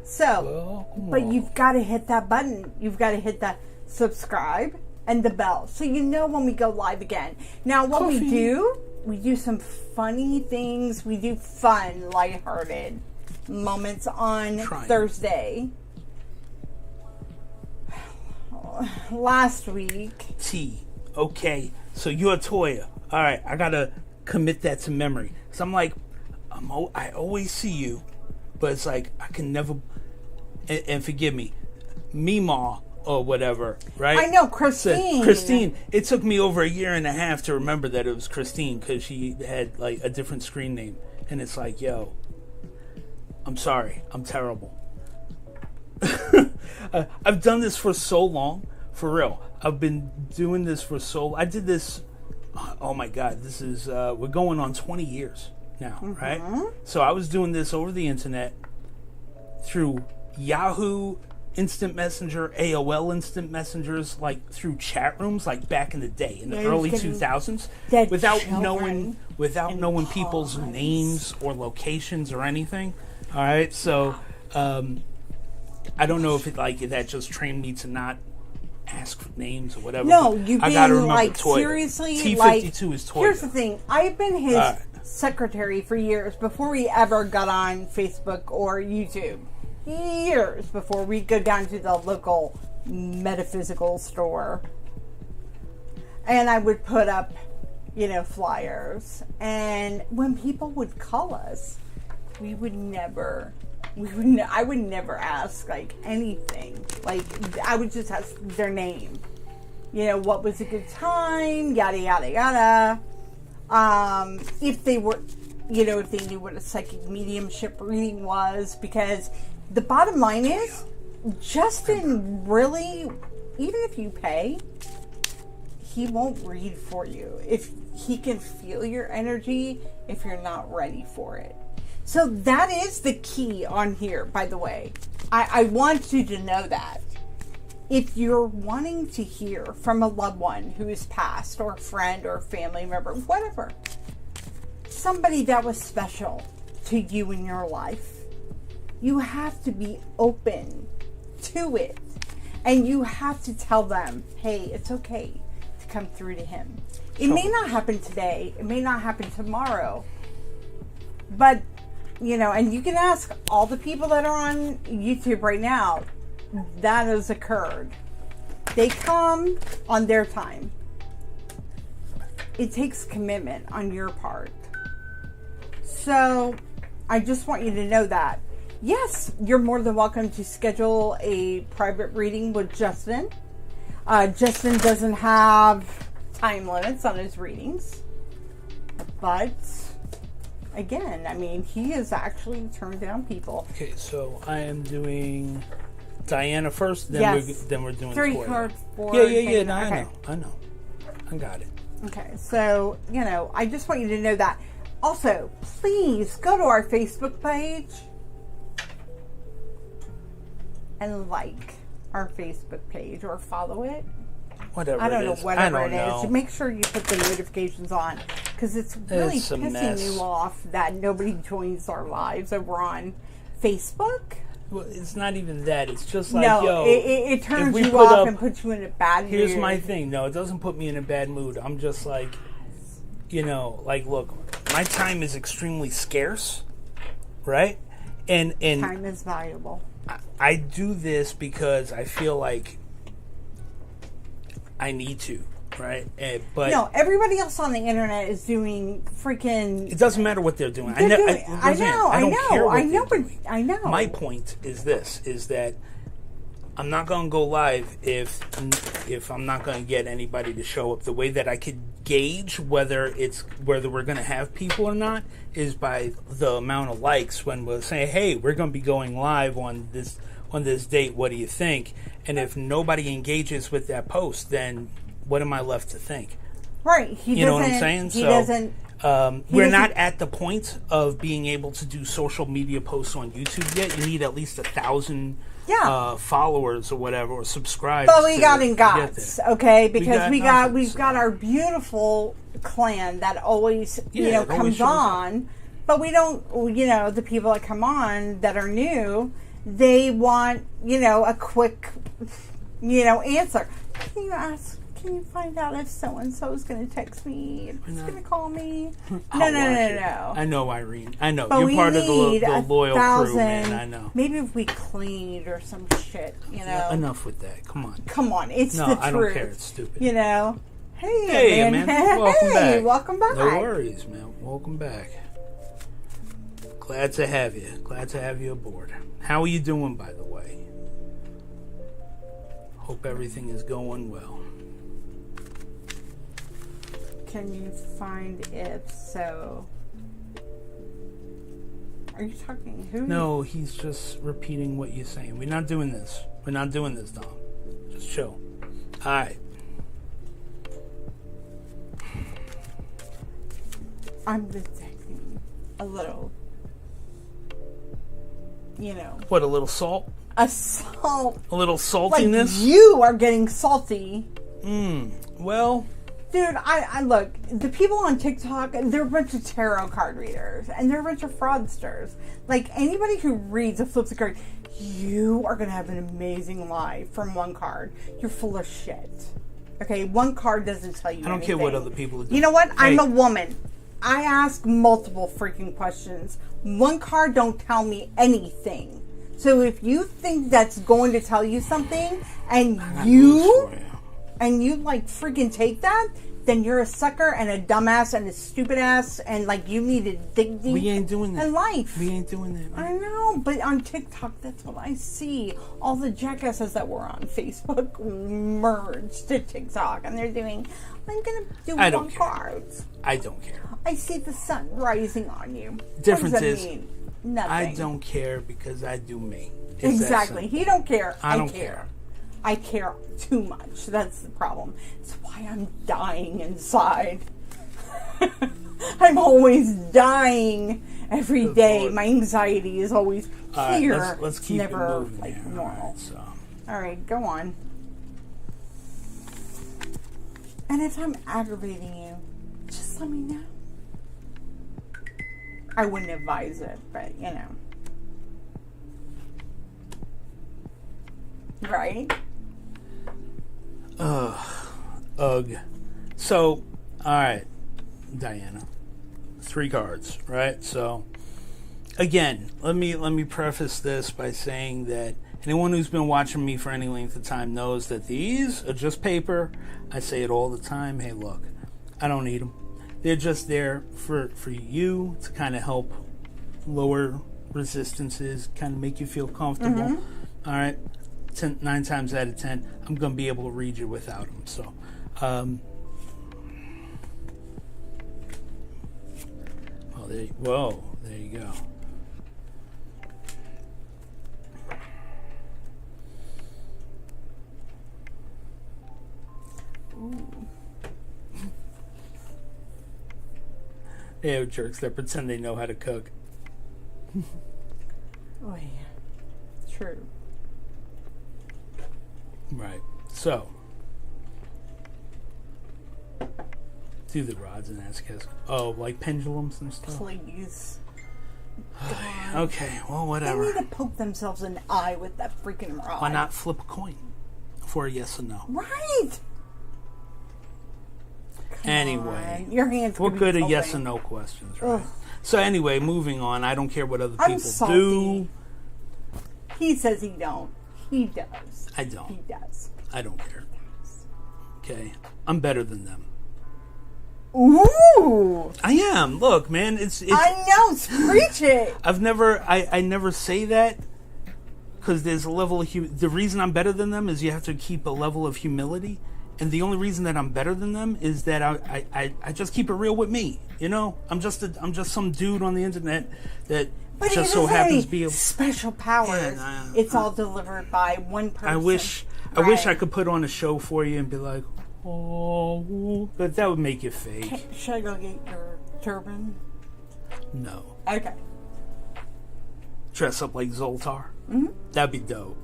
So, but you've got to hit that button. You've got to hit that subscribe and the bell so you know when we go live again. Now, what we do some funny things. We do fun, lighthearted moments on Thursday. Last week. Okay, so you're Toya. All right, I got to commit that to memory. Because I'm like, I always see you, but it's like, I can never... And forgive me, Meemaw or whatever, right? I know, Christine. Christine. It took me over a year and a half to remember that it was Christine because she had like a different screen name. And it's like, yo, I'm sorry. I'm terrible. I've done this for so long. For real. I've been doing this for so... I did this... Oh my God. This is... we're going on 20 years now, right? So I was doing this over the internet through Yahoo Instant Messenger, AOL Instant Messengers, like through chat rooms, like back in the day, in the early 2000s, without knowing people's names or locations or anything. All right, so I don't know if that just trained me to not ask for names or whatever. No, you've I gotta been remember like Toya. seriously. T52 is Toya. Here's the thing: I've been his secretary for years before we ever got on Facebook or YouTube. Years before we go down to the local metaphysical store, and I would put up, flyers. And when people would call us, I would never ask like anything. Like I would just ask their name. What was a good time? Yada yada yada. If they were, if they knew what a psychic mediumship reading was, because the bottom line is, Justin really, even if you pay, he won't read for you. If he can feel your energy, if you're not ready for it. So that is the key on here, by the way. I want you to know that. If you're wanting to hear from a loved one who is passed, or a friend, or a family member, whatever, somebody that was special to you in your life, you have to be open to it. And you have to tell them, hey, it's okay to come through to him. It may not happen today. It may not happen tomorrow. But, and you can ask all the people that are on YouTube right now, that has occurred. They come on their time. It takes commitment on your part. So, I just want you to know that. Yes, you're more than welcome to schedule a private reading with Justin. Justin doesn't have time limits on his readings. But, again, he has actually turned down people. Okay, so I am doing Diana first, then we're doing 3 Toya. cards, 4. Yeah. No, okay. I know. I got it. Okay, so, I just want you to know that. Also, please go to our Facebook page and like our Facebook page or follow it. Whatever I don't know, whatever it know. is. Make sure you put the notifications on, because it's really pissing you off that nobody joins our lives over on Facebook. Well, it's not even that. It's just like, it turns you off and puts you in a bad mood. Here's my thing. No, it doesn't put me in a bad mood. I'm just like, look, my time is extremely scarce, right? And time is valuable. I do this because I feel like I need to, right? But no, everybody else on the internet is doing freaking... It doesn't matter what they're doing. I know. My point is this, is that I'm not going to go live if I'm not going to get anybody to show up. The way that I could gauge whether we're going to have people or not is by the amount of likes when we're saying, hey, we're going to be going live on this date. What do you think? And if nobody engages with that post, then what am I left to think? Right. You know what I'm saying? He doesn't We're not at the point of being able to do social media posts on YouTube yet. You need at least 1,000 followers or whatever, or subscribers. But we got in God's, okay? Because we've got our beautiful clan that always, comes on. But we don't, the people that come on that are new, they want, a quick, answer. Can you find out if so-and-so is going to text me? If it's going to call me? No. I know, Irene. I know. But you're part of the loyal 1,000, crew, man. I know. Maybe if we cleaned or some shit, Yeah, enough with that. Come on. It's the truth. I don't care. It's stupid. Hey, man. Welcome back. Welcome back. No worries, man. Welcome back. Glad to have you. Glad to have you aboard. How are you doing, by the way? Hope everything is going well. Can you find if so? Are you talking who? No, he's just repeating what you're saying. We're not doing this. We're not doing this, Dom. Just chill. All right. I'm detecting a little, What, a little salt? A salt. A little saltiness? Like you are getting salty. Well... Dude, I look, the people on TikTok, they're a bunch of tarot card readers, and they're a bunch of fraudsters. Like, anybody who reads or flips a card, you are going to have an amazing life from one card. You're full of shit. Okay, one card doesn't tell you I don't anything. care what other people are doing. You know what? Hey. I'm a woman. I ask multiple freaking questions. One card don't tell me anything. So if you think that's going to tell you something, and you like freaking take that, then you're a sucker and a dumbass and a stupid ass, and like you need to dig deep. We ain't doing that in life. We ain't doing that. I know, but on TikTok, that's what I see. All the jackasses that were on Facebook merged to TikTok, and they're doing. I'm gonna do one cards. I don't care. I see the sun rising on you. Difference what does is, that mean? Nothing. I don't care because I do me. Exactly. He don't care. I don't care. I care too much. That's the problem. It's why I'm dying inside. I'm always dying every day. Lord. My anxiety is always here. Right, let's keep never it moving like here. normal. All right, go on. And if I'm aggravating you, just let me know. I wouldn't advise it, but Right? Ugh. So, alright, Diana. 3 cards, right? So, again, let me preface this by saying that anyone who's been watching me for any length of time knows that these are just paper. I say it all the time. Hey, look, I don't need them. They're just there for you to kind of help lower resistances, kind of make you feel comfortable. Mm-hmm. All right. 9 times out of 10, I'm going to be able to read you without them. So, there you go. Ooh. They have jerks that pretend they know how to cook. Oh, yeah. True. Right. So, do the rods and ask. Oh, like pendulums and stuff? Please. Okay, well, whatever. They need to poke themselves in the eye with that freaking rod. Why not flip a coin for a yes or no? Right. Anyway, your hands. We're good at yes or no questions, right? Ugh. So anyway, moving on. I don't care what other people do. He says he don't. He does. I don't. He does. I don't care. Okay, I'm better than them. Ooh! I am. Look, man, it's I know. Preach it. I never say that because there's a level of the reason I'm better than them is you have to keep a level of humility, and the only reason that I'm better than them is that I just keep it real with me. I'm just some dude on the internet that. But just so happens to be a special powers. Yeah, it's all delivered by one person. I wish I could put on a show for you and be like, oh, but that would make you fake. Should I go get your Turban? No. Okay. Dress up like Zoltar? Mm-hmm. That'd be dope.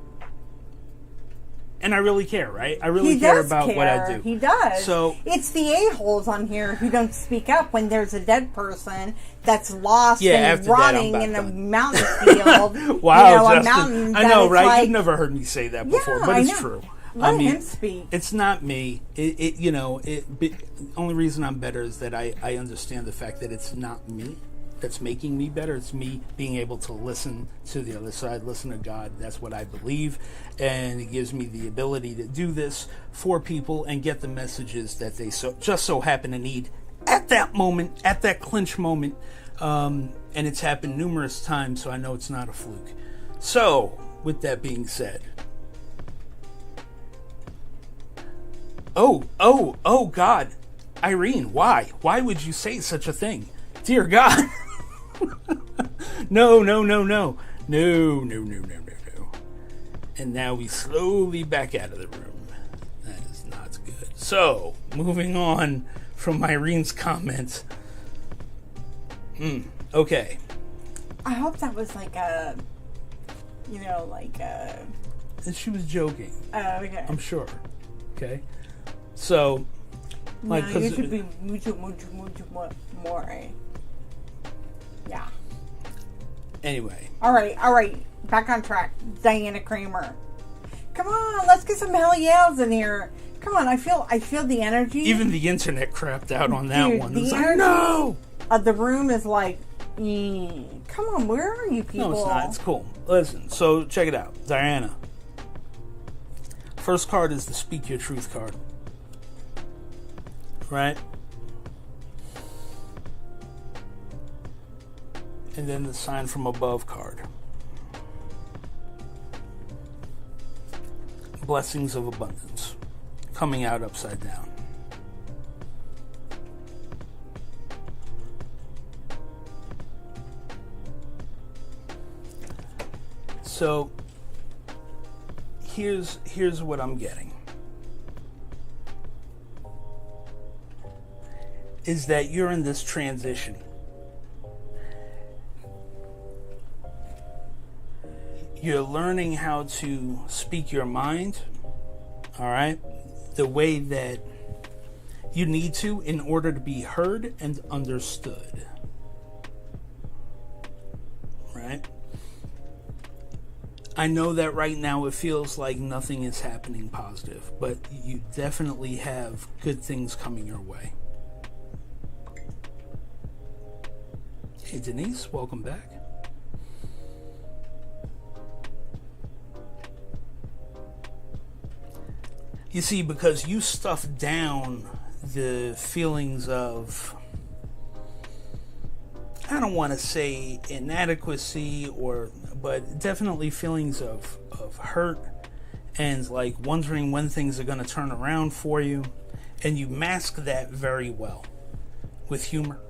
And I really care, right? I really care about what I do. He does. So it's the a-holes on here who don't speak up when there's a dead person that's lost and after rotting that, in a done. mountain field. Wow, a Justin. mountain I know, right? Like, You've never heard me say that before, but I it's know. true. Let him speak. It's not me. The only reason I'm better is that I understand the fact that it's not me that's making me better. It's me being able to listen to the other side, listen to God. That's what I believe. And it gives me the ability to do this for people and get the messages that they just so happen to need at that moment, at that clinch moment. And it's happened numerous times, so I know it's not a fluke. So, with that being said, Oh, God. Irene, why? Why would you say such a thing? Dear God. No. No. And now we slowly back out of the room. That is not good. So, moving on from Irene's comments. Okay. I hope that was like a... And she was joking. Oh, okay. I'm sure. Okay. So, like, no, you should be mucho more. Yeah. Anyway. All right. Back on track. Diana Kramer. Come on, let's get some hell yells in here. Come on, I feel the energy. Even the internet crapped out on that one. The energy like, no! Of the room is like, come on, where are you people? No, it's not. It's cool. Listen, so check it out. Diana. First card is the Speak Your Truth card. Right? And then the Sign from Above card. Blessings of Abundance. Coming out upside down. So, here's what I'm getting. Is that you're in this transition. You're learning how to speak your mind, all right, the way that you need to in order to be heard and understood, right? I know that right now it feels like nothing is happening positive, but you definitely have good things coming your way. Hey Denise, welcome back. You see, because you stuffed down the feelings of, I don't want to say inadequacy, but definitely feelings of hurt and like wondering when things are going to turn around for you. And you mask that very well with humor.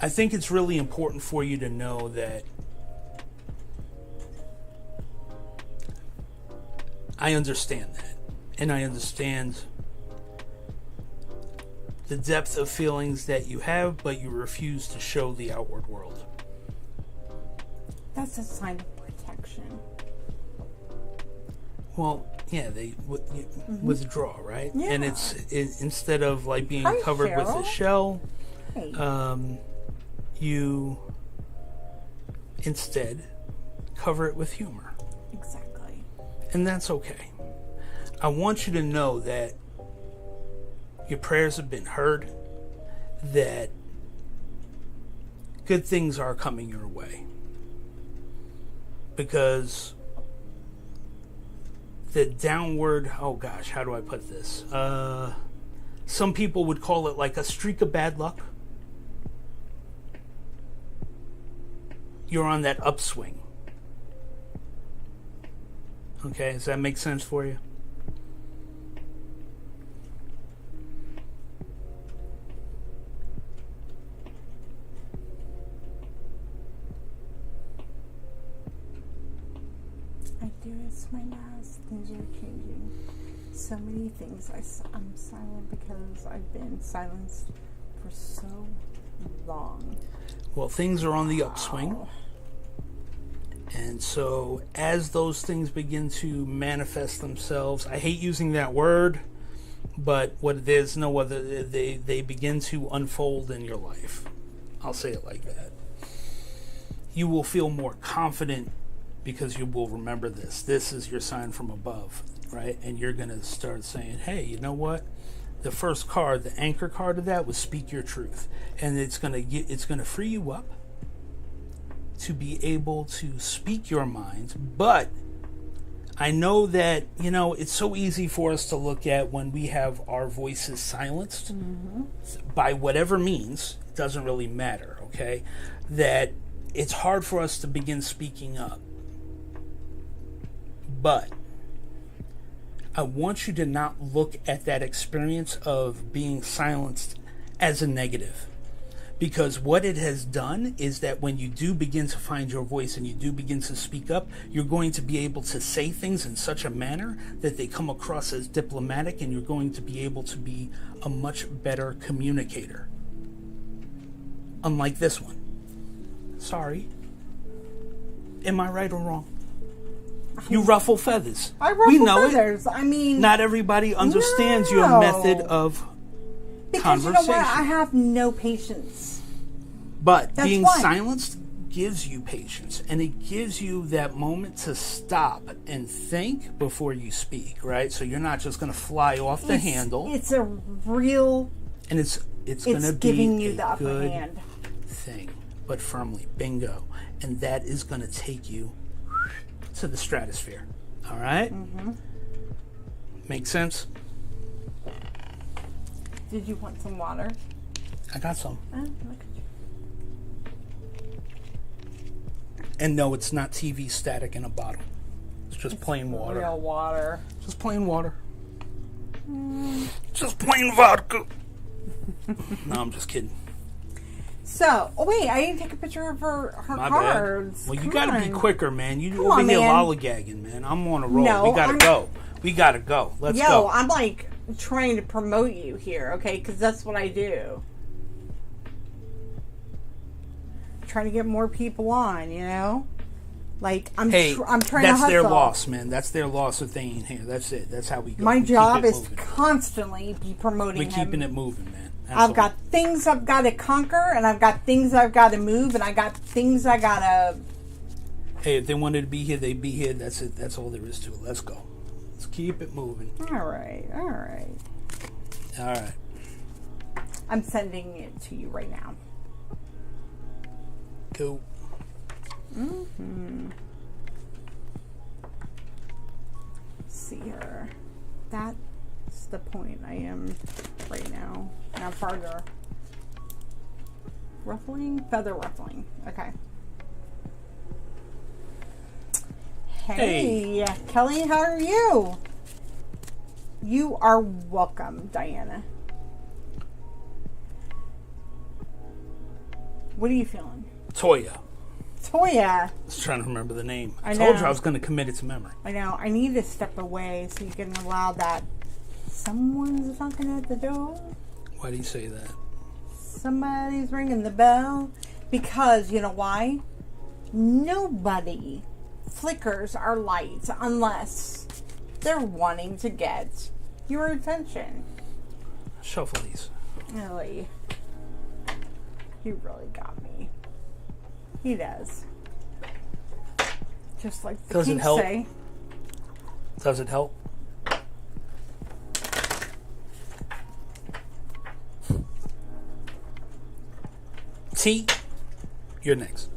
I think it's really important for you to know that I understand that. And I understand the depth of feelings that you have, but you refuse to show the outward world. That's a sign of protection. Well, yeah, they withdraw, right? Yeah. And it's instead of like being Hi, covered Cheryl. with a shell, Hey. You instead cover it with humor. Exactly. And that's okay. I want you to know that your prayers have been heard, that good things are coming your way. Because the downward, oh gosh, how do I put this? Some people would call it like a streak of bad luck. You're on that upswing. Okay, does that make sense for you? I do is my mask. Things are changing. So many things. I'm silent because I've been silenced for so long. Well, things are on the upswing. And so as those things begin to manifest themselves, I hate using that word, but there's no other, they begin to unfold in your life. I'll say it like that. You will feel more confident because you will remember this. This is your sign from above, right? And you're going to start saying, hey, you know what? The first card, the anchor card of that was speak your truth. And it's going to free you up to be able to speak your mind. But I know that, it's so easy for us to look at when we have our voices silenced by whatever means, it doesn't really matter, okay? That it's hard for us to begin speaking up. But I want you to not look at that experience of being silenced as a negative. Because what it has done is that when you do begin to find your voice and you do begin to speak up, you're going to be able to say things in such a manner that they come across as diplomatic, and you're going to be able to be a much better communicator. Unlike this one. Sorry. Am I right or wrong? You ruffle feathers. I ruffle feathers. I mean, not everybody understands your method of because conversation. You know what? I have no patience. But being silenced gives you patience, and it gives you that moment to stop and think before you speak, right? So you're not just going to fly off the handle. It's a real, and it's going to be giving you the upper hand thing, but firmly, bingo, and that is going to take you to the stratosphere. All right? Make sense? Did you want some water? I got some. Oh, look at you. And no, it's not TV static in a bottle. It's just plain water. Real water. Just plain water. Just plain vodka. No, I'm just kidding. So, wait, I didn't take a picture of her My cards. bad. Well, you gotta be quicker, man. You over here lollygagging, man. I'm on a roll. No, we gotta go. We gotta go. Let's go. Yo, I'm like trying to promote you here, okay? Because that's what I do. Trying to get more people on, Like, I'm trying to hustle. That's their loss, man. That's their loss if they ain't here. That's it. That's how we go. My job is constantly be promoting We're keeping it moving, man. I've got things I've got to conquer, and I've got things I've got to move, and I got things I got to... Hey, if they wanted to be here, they'd be here. That's it. That's all there is to it. Let's go. Let's keep it moving. All right. I'm sending it to you right now. Cool. Let's see here. That's the point I am right now. Now farther. Feather ruffling. Okay. Hey, Kelly, how are you? You are welcome, Diana. What are you feeling? Toya. I was trying to remember the name. I told you I was going to commit it to memory. I know. I need to step away so you can allow that. Someone's knocking at the door. Why do you say that? Somebody's ringing the bell. Because, you know why? Nobody flickers our lights unless they're wanting to get your attention. Shuffle these. Really? He really got me. He does. Just like the Kinks say. Does it help? T, you're next.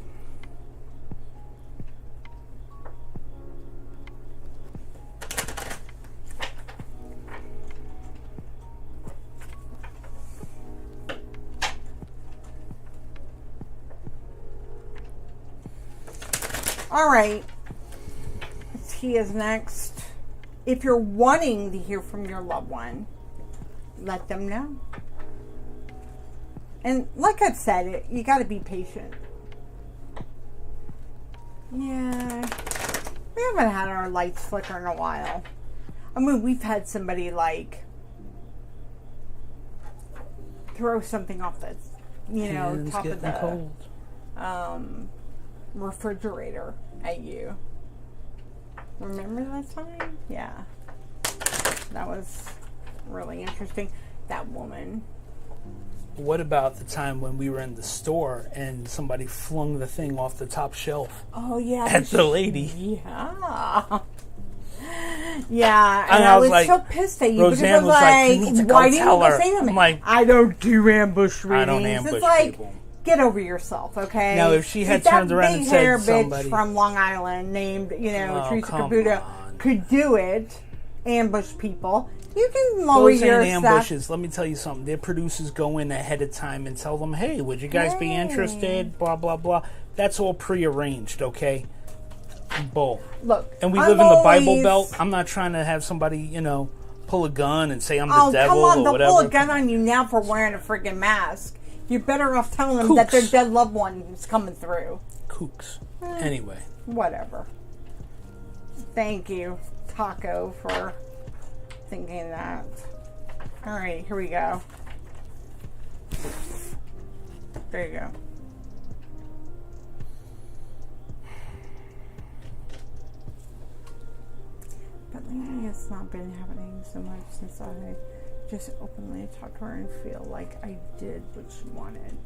All right. T is next. If you're wanting to hear from your loved one, let them know. And like I've said, you got to be patient. Yeah. We haven't had our lights flicker in a while. I mean, we've had somebody, like, throw something off the, top of the refrigerator at you. Remember that time? Yeah. That was really interesting. That woman. What about the time when we were in the store and somebody flung the thing off the top shelf? Oh, yeah. At the lady. Yeah. Yeah, and I was like, so pissed at you Roseanne because I was you need to why go didn't tell you her? say to me? I'm like, I don't do ambush readings. I don't ambush it's like, people. Get over yourself, okay? Now, if she had turned around and said somebody bitch from Long Island named, Teresa come Caputo on. could do it, ambush people, you can lower Those your ain't ambushes. Let me tell you something. Their producers go in ahead of time and tell them, hey, would you guys be interested? Blah, blah, blah. That's all prearranged, okay? Bull. Look, and we live in the Bible Belt. I'm not trying to have somebody, pull a gun and say I'm the devil come on, or they'll whatever. pull a gun on you now for wearing a freaking mask. You're better off telling them that their dead loved one is coming through. Kooks. Anyway. Whatever. Thank you, Taco, for thinking that. All right, here we go. There you go. But lately it's not been happening so much since I just openly talked to her and feel like I did what she wanted.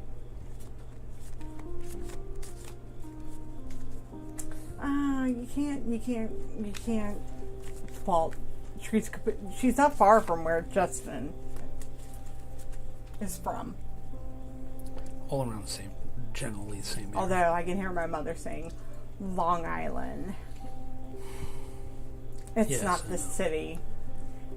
You can't fault. She's not far from where Justin is from. All around the same, generally the same area. Although I can hear my mother saying Long Island. It's not the city.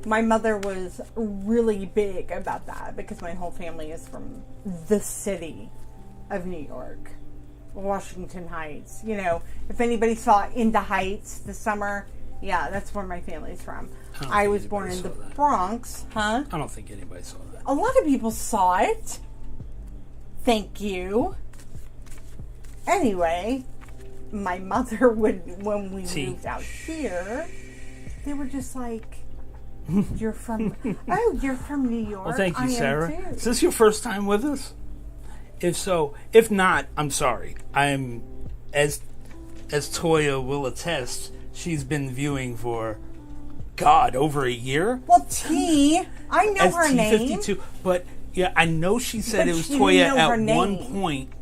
My mother was really big about that because my whole family is from the city of New York, Washington Heights. If anybody saw In the Heights this summer, yeah, that's where my family's from. I was born in the Bronx, huh? I don't think anybody saw that. A lot of people saw it. Thank you. Anyway, my mother would, when we moved out here, they were just like, you're from New York. Well, thank you, Sarah. Too. Is this your first time with us? If so, if not, I'm sorry. I'm, as Toya will attest, she's been viewing for, God, over a year? Well, T, I know as her T52, name. But, yeah, I know she said it was Toya at one point,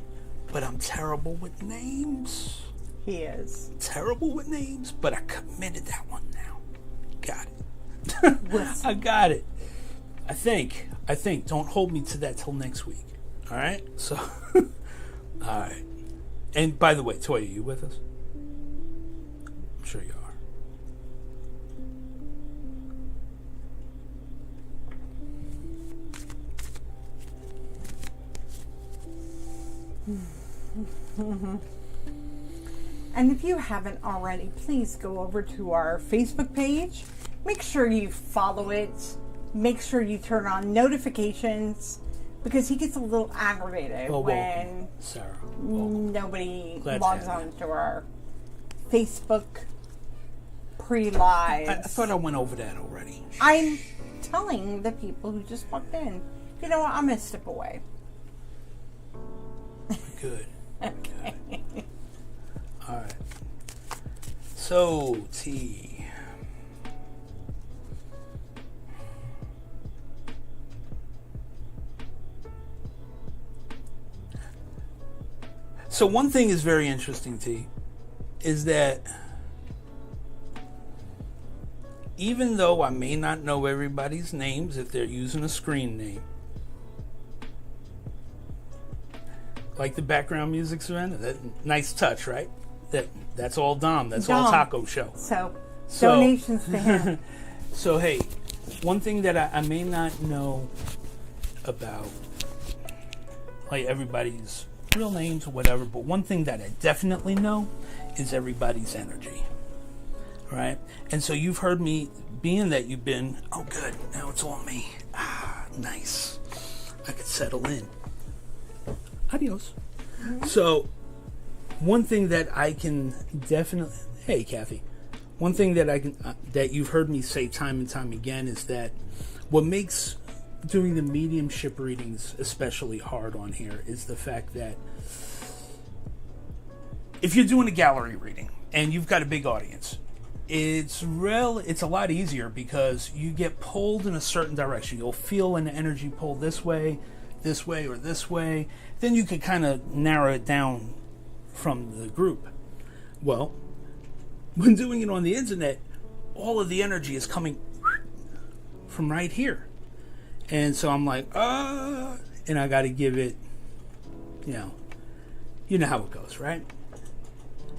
but I'm terrible with names. He is. Terrible with names, but I committed that one now. Got it. I got it. I think. Don't hold me to that till next week. All right? So, all right. And by the way, Toya, are you with us? I'm sure you are. And if you haven't already, please go over to our Facebook page. Make sure you follow it. Make sure you turn on notifications because he gets a little aggravated when Sarah. Nobody logs on to our Facebook pre-live. I thought I went over that already. I'm telling the people who just walked in, you know what, I'm going to step away. Good. Okay. Good. All right. So, T. So one thing is very interesting, T, is that even though I may not know everybody's names if they're using a screen name, like the background music, Savannah, that nice touch, right? That's all Dom. That's all Taco Show. So donations to him. So, hey, one thing that I may not know about, like everybody's real names or whatever, but one thing that I definitely know is everybody's energy, right? And so you've heard me, being that you've been, oh good, now it's all me. Ah, nice. I could settle in. Adios. Mm-hmm. So one thing that I can definitely, hey Kathy, one thing that that you've heard me say time and time again is that what makes doing the mediumship readings especially hard on here is the fact that if you're doing a gallery reading and you've got a big audience, it's a lot easier because you get pulled in a certain direction. You'll feel an energy pull this way, or this way. Then you could kind of narrow it down from the group. Well, when doing it on the internet, all of the energy is coming from right here. And so I'm like, and I got to give it, you know how it goes, right?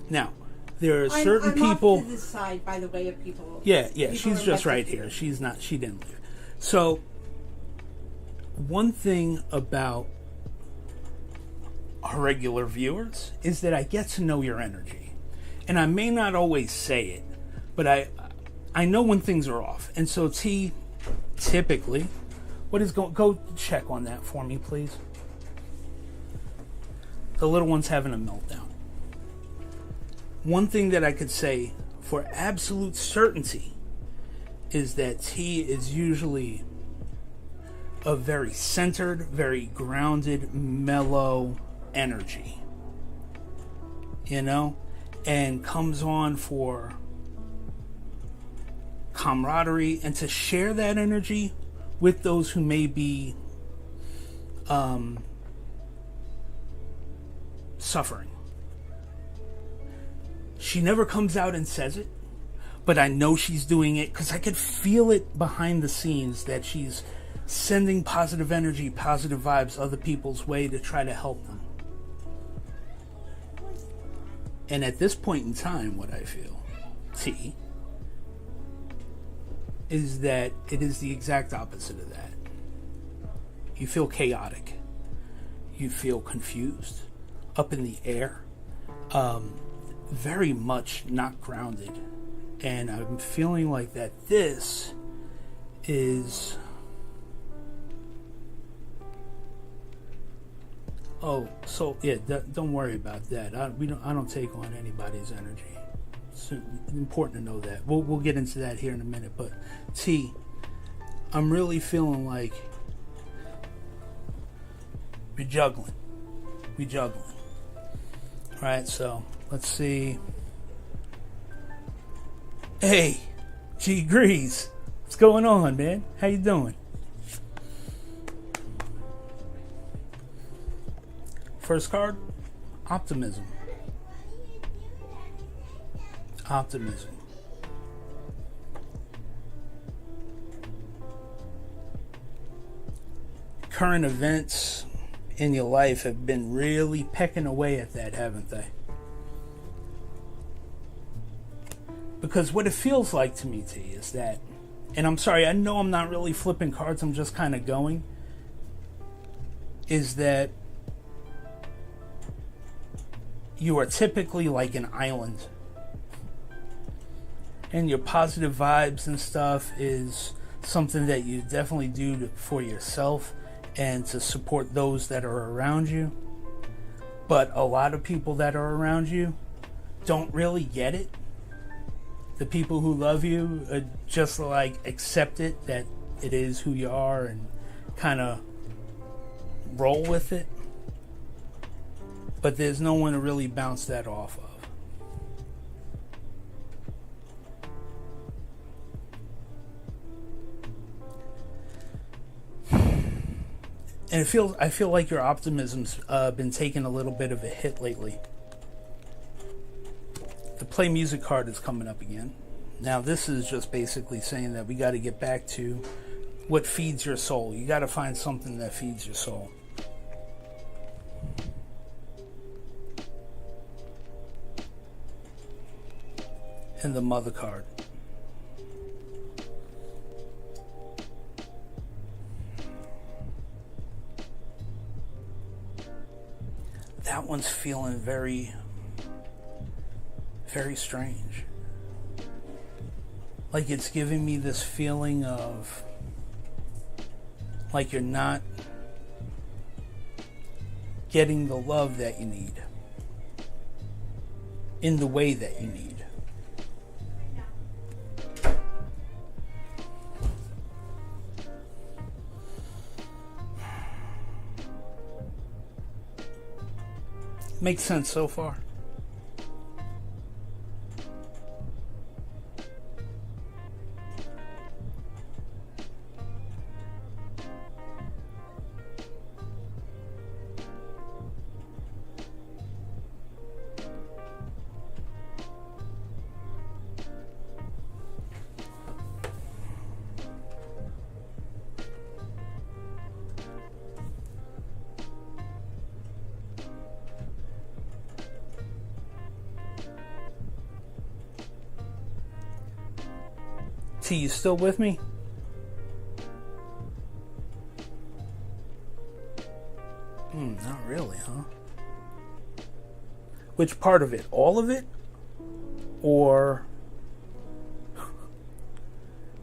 Now, there are certain people. Off to this side, by the way, of people. Yeah, she's just right here. She didn't leave. So, one thing about our regular viewers is that I get to know your energy. And I may not always say it, but I know when things are off. And so T, typically, go check on that for me, please. The little one's having a meltdown. One thing that I could say for absolute certainty is that T is usually a very centered, very grounded, mellow energy. And comes on for camaraderie and to share that energy with those who may be suffering. She never comes out and says it, but I know she's doing it because I could feel it behind the scenes that she's sending positive energy, positive vibes other people's way to try to help them. And at this point in time, what I feel, T, is that it is the exact opposite of that. You feel chaotic. You feel confused, up in the air, very much not grounded. And I'm feeling like that this is... don't worry about that. I don't take on anybody's energy. It's important to know that. We'll get into that here in a minute. But T, I'm really feeling like we're juggling. Right, so let's see. Hey, G Grease, what's going on, man? How you doing? First card, optimism. Current events in your life have been really pecking away at that, haven't they? Because what it feels like to me, T, is that, and I'm sorry, I know I'm not really flipping cards, I'm just kind of going, is that you are typically like an island. And your positive vibes and stuff is something that you definitely do for yourself and to support those that are around you. But a lot of people that are around you don't really get it. The people who love you just like accept it, that it is who you are, and kind of roll with it. But there's no one to really bounce that off of. And I feel like your optimism's been taking a little bit of a hit lately. The play music card is coming up again. Now this is just basically saying that we got to get back to what feeds your soul. You got to find something that feeds your soul. And the mother card. That one's feeling very, very strange. Like it's giving me this feeling of like you're not getting the love that you need in the way that you need. Makes sense so far. T, you still with me? Not really, huh? Which part of it? All of it? Or...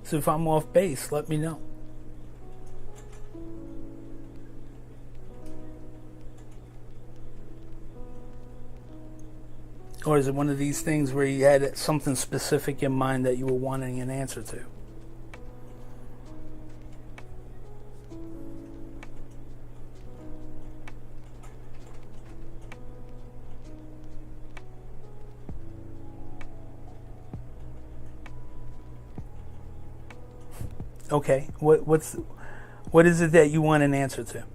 So if I'm off base, let me know. Or is it one of these things where you had something specific in mind that you were wanting an answer to? Okay, what is it that you want an answer to?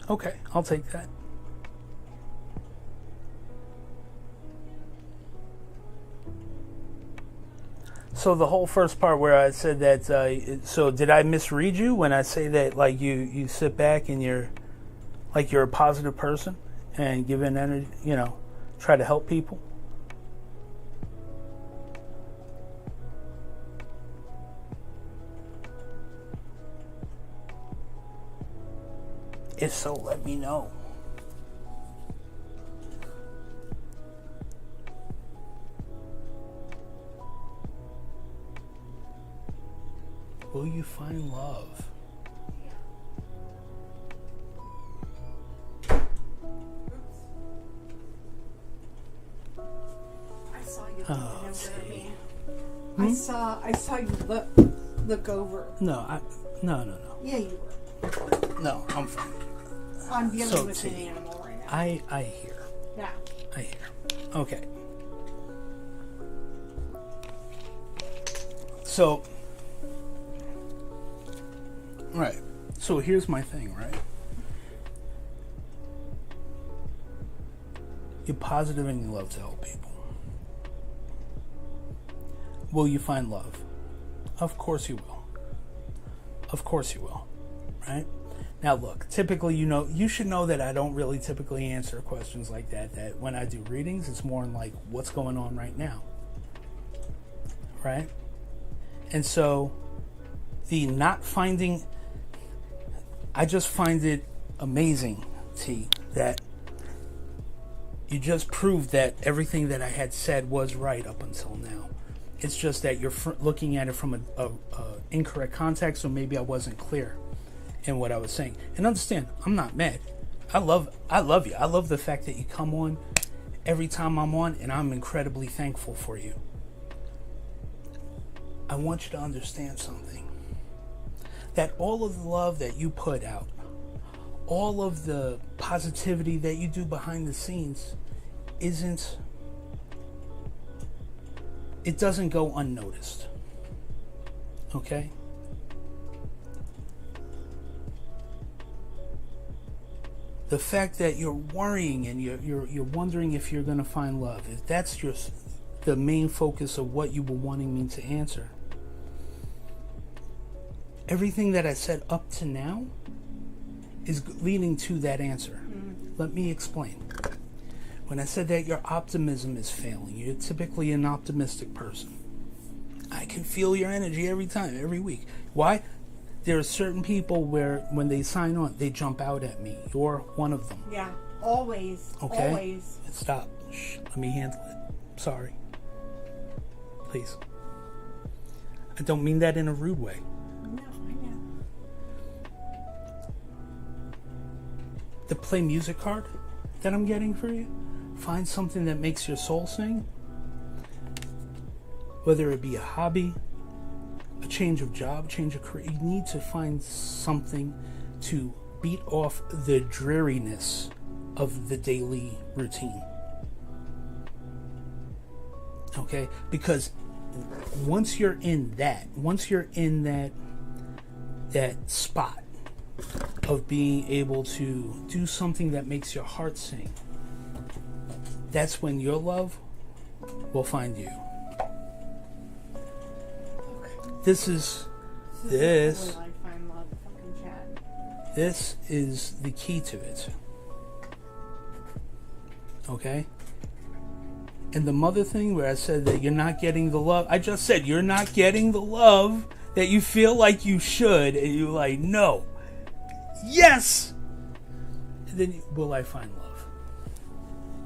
Okay, I'll take that. So the whole first part where I said that, so did I misread you when I say that, like, you sit back and you're a positive person and give in energy, try to help people? If so, let me know. Will you find love? I saw you looking over at me. I saw you look over. No. Yeah, you were. No, I'm fine. I'm dealing with an animal right now. I hear. Yeah. I hear. Okay. So, right. So here's my thing, right? You're positive and you love to help people. Will you find love? Of course you will. Of course you will. Right? Now look, typically, you should know that I don't really typically answer questions like that. That when I do readings, it's more in like, what's going on right now? Right? And so, the not finding, I just find it amazing, T, that you just proved that everything that I had said was right up until now. It's just that you're looking at it from a incorrect context, or maybe I wasn't clear in what I was saying. And understand, I'm not mad. I love you. I love the fact that you come on every time I'm on, and I'm incredibly thankful for you. I want you to understand something. That all of the love that you put out, all of the positivity that you do behind the scenes it doesn't go unnoticed. Okay? The fact that you're worrying and you're wondering if you're going to find love, if that's the main focus of what you were wanting me to answer, everything that I said up to now is leading to that answer. Let me explain. When I said that your optimism is failing, you're typically an optimistic person. I can feel your energy every time, every week. Why? There are certain people where when they sign on, they jump out at me. You're one of them. Yeah, always. Okay? Always. Stop. Shh. Let me handle it. Sorry. Please. I don't mean that in a rude way. No, I know. The play music card that I'm getting for you, find something that makes your soul sing. Whether it be a hobby, a change of job, change of career, you need to find something to beat off the dreariness of the daily routine. Okay? Because once you're in that spot of being able to do something that makes your heart sing, that's when your love will find you. This is the key to it. Okay? And the mother thing where I said that you're not getting the love, I just said you're not getting the love that you feel like you should, and you're like, no. Yes! And then, will I find love?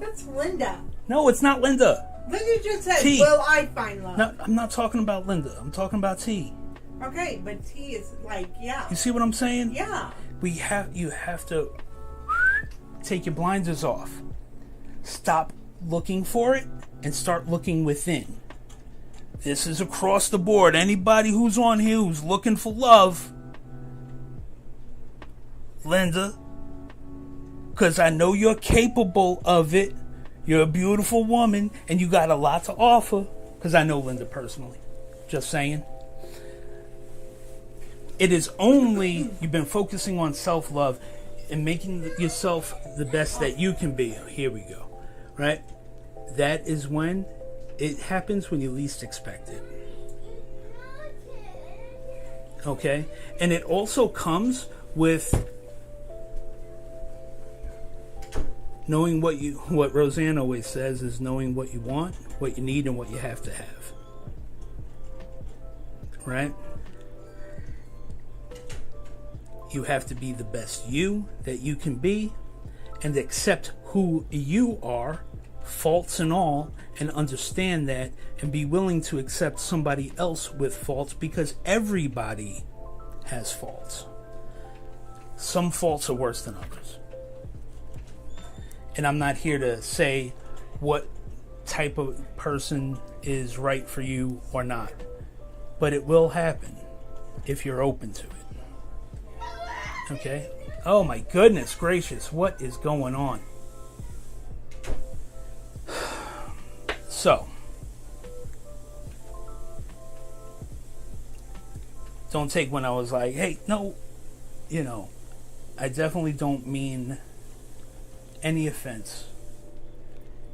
That's Linda. No, it's not Linda. Linda just said, T. will I find love? No, I'm not talking about Linda. I'm talking about T. Okay, but T is like, yeah. You see what I'm saying? Yeah. You have to take your blinders off. Stop looking for it and start looking within. This is across the board. Anybody who's on here who's looking for love, Linda, because I know you're capable of it. You're a beautiful woman and you got a lot to offer, because I know Linda personally. Just saying. It is only you've been focusing on self-love and making yourself the best that you can be. Here we go. Right? That is when it happens, when you least expect it. Okay? And it also comes with knowing what Roseanne always says is knowing what you want, what you need, and what you have to have. Right? You have to be the best you that you can be and accept who you are, faults and all, and understand that and be willing to accept somebody else with faults, because everybody has faults. Some faults are worse than others. And I'm not here to say what type of person is right for you or not, but it will happen if you're open to it. Okay? Oh my goodness gracious, what is going on? So, don't take when I was like, hey, no, I definitely don't mean any offense.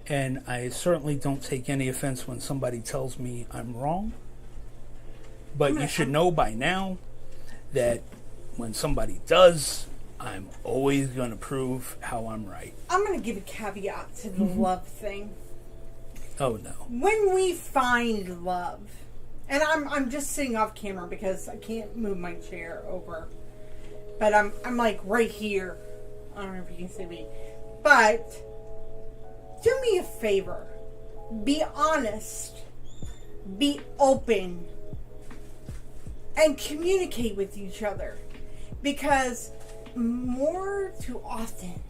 And I certainly don't take any offense when somebody tells me I'm wrong. But you should know by now that when somebody does, I'm always going to prove how I'm right. I'm going to give a caveat to the love thing. Oh, no. When we find love, and I'm just sitting off camera because I can't move my chair over, but I'm like right here. I don't know if you can see me. But do me a favor. Be honest. Be open. And communicate with each other. Because more too often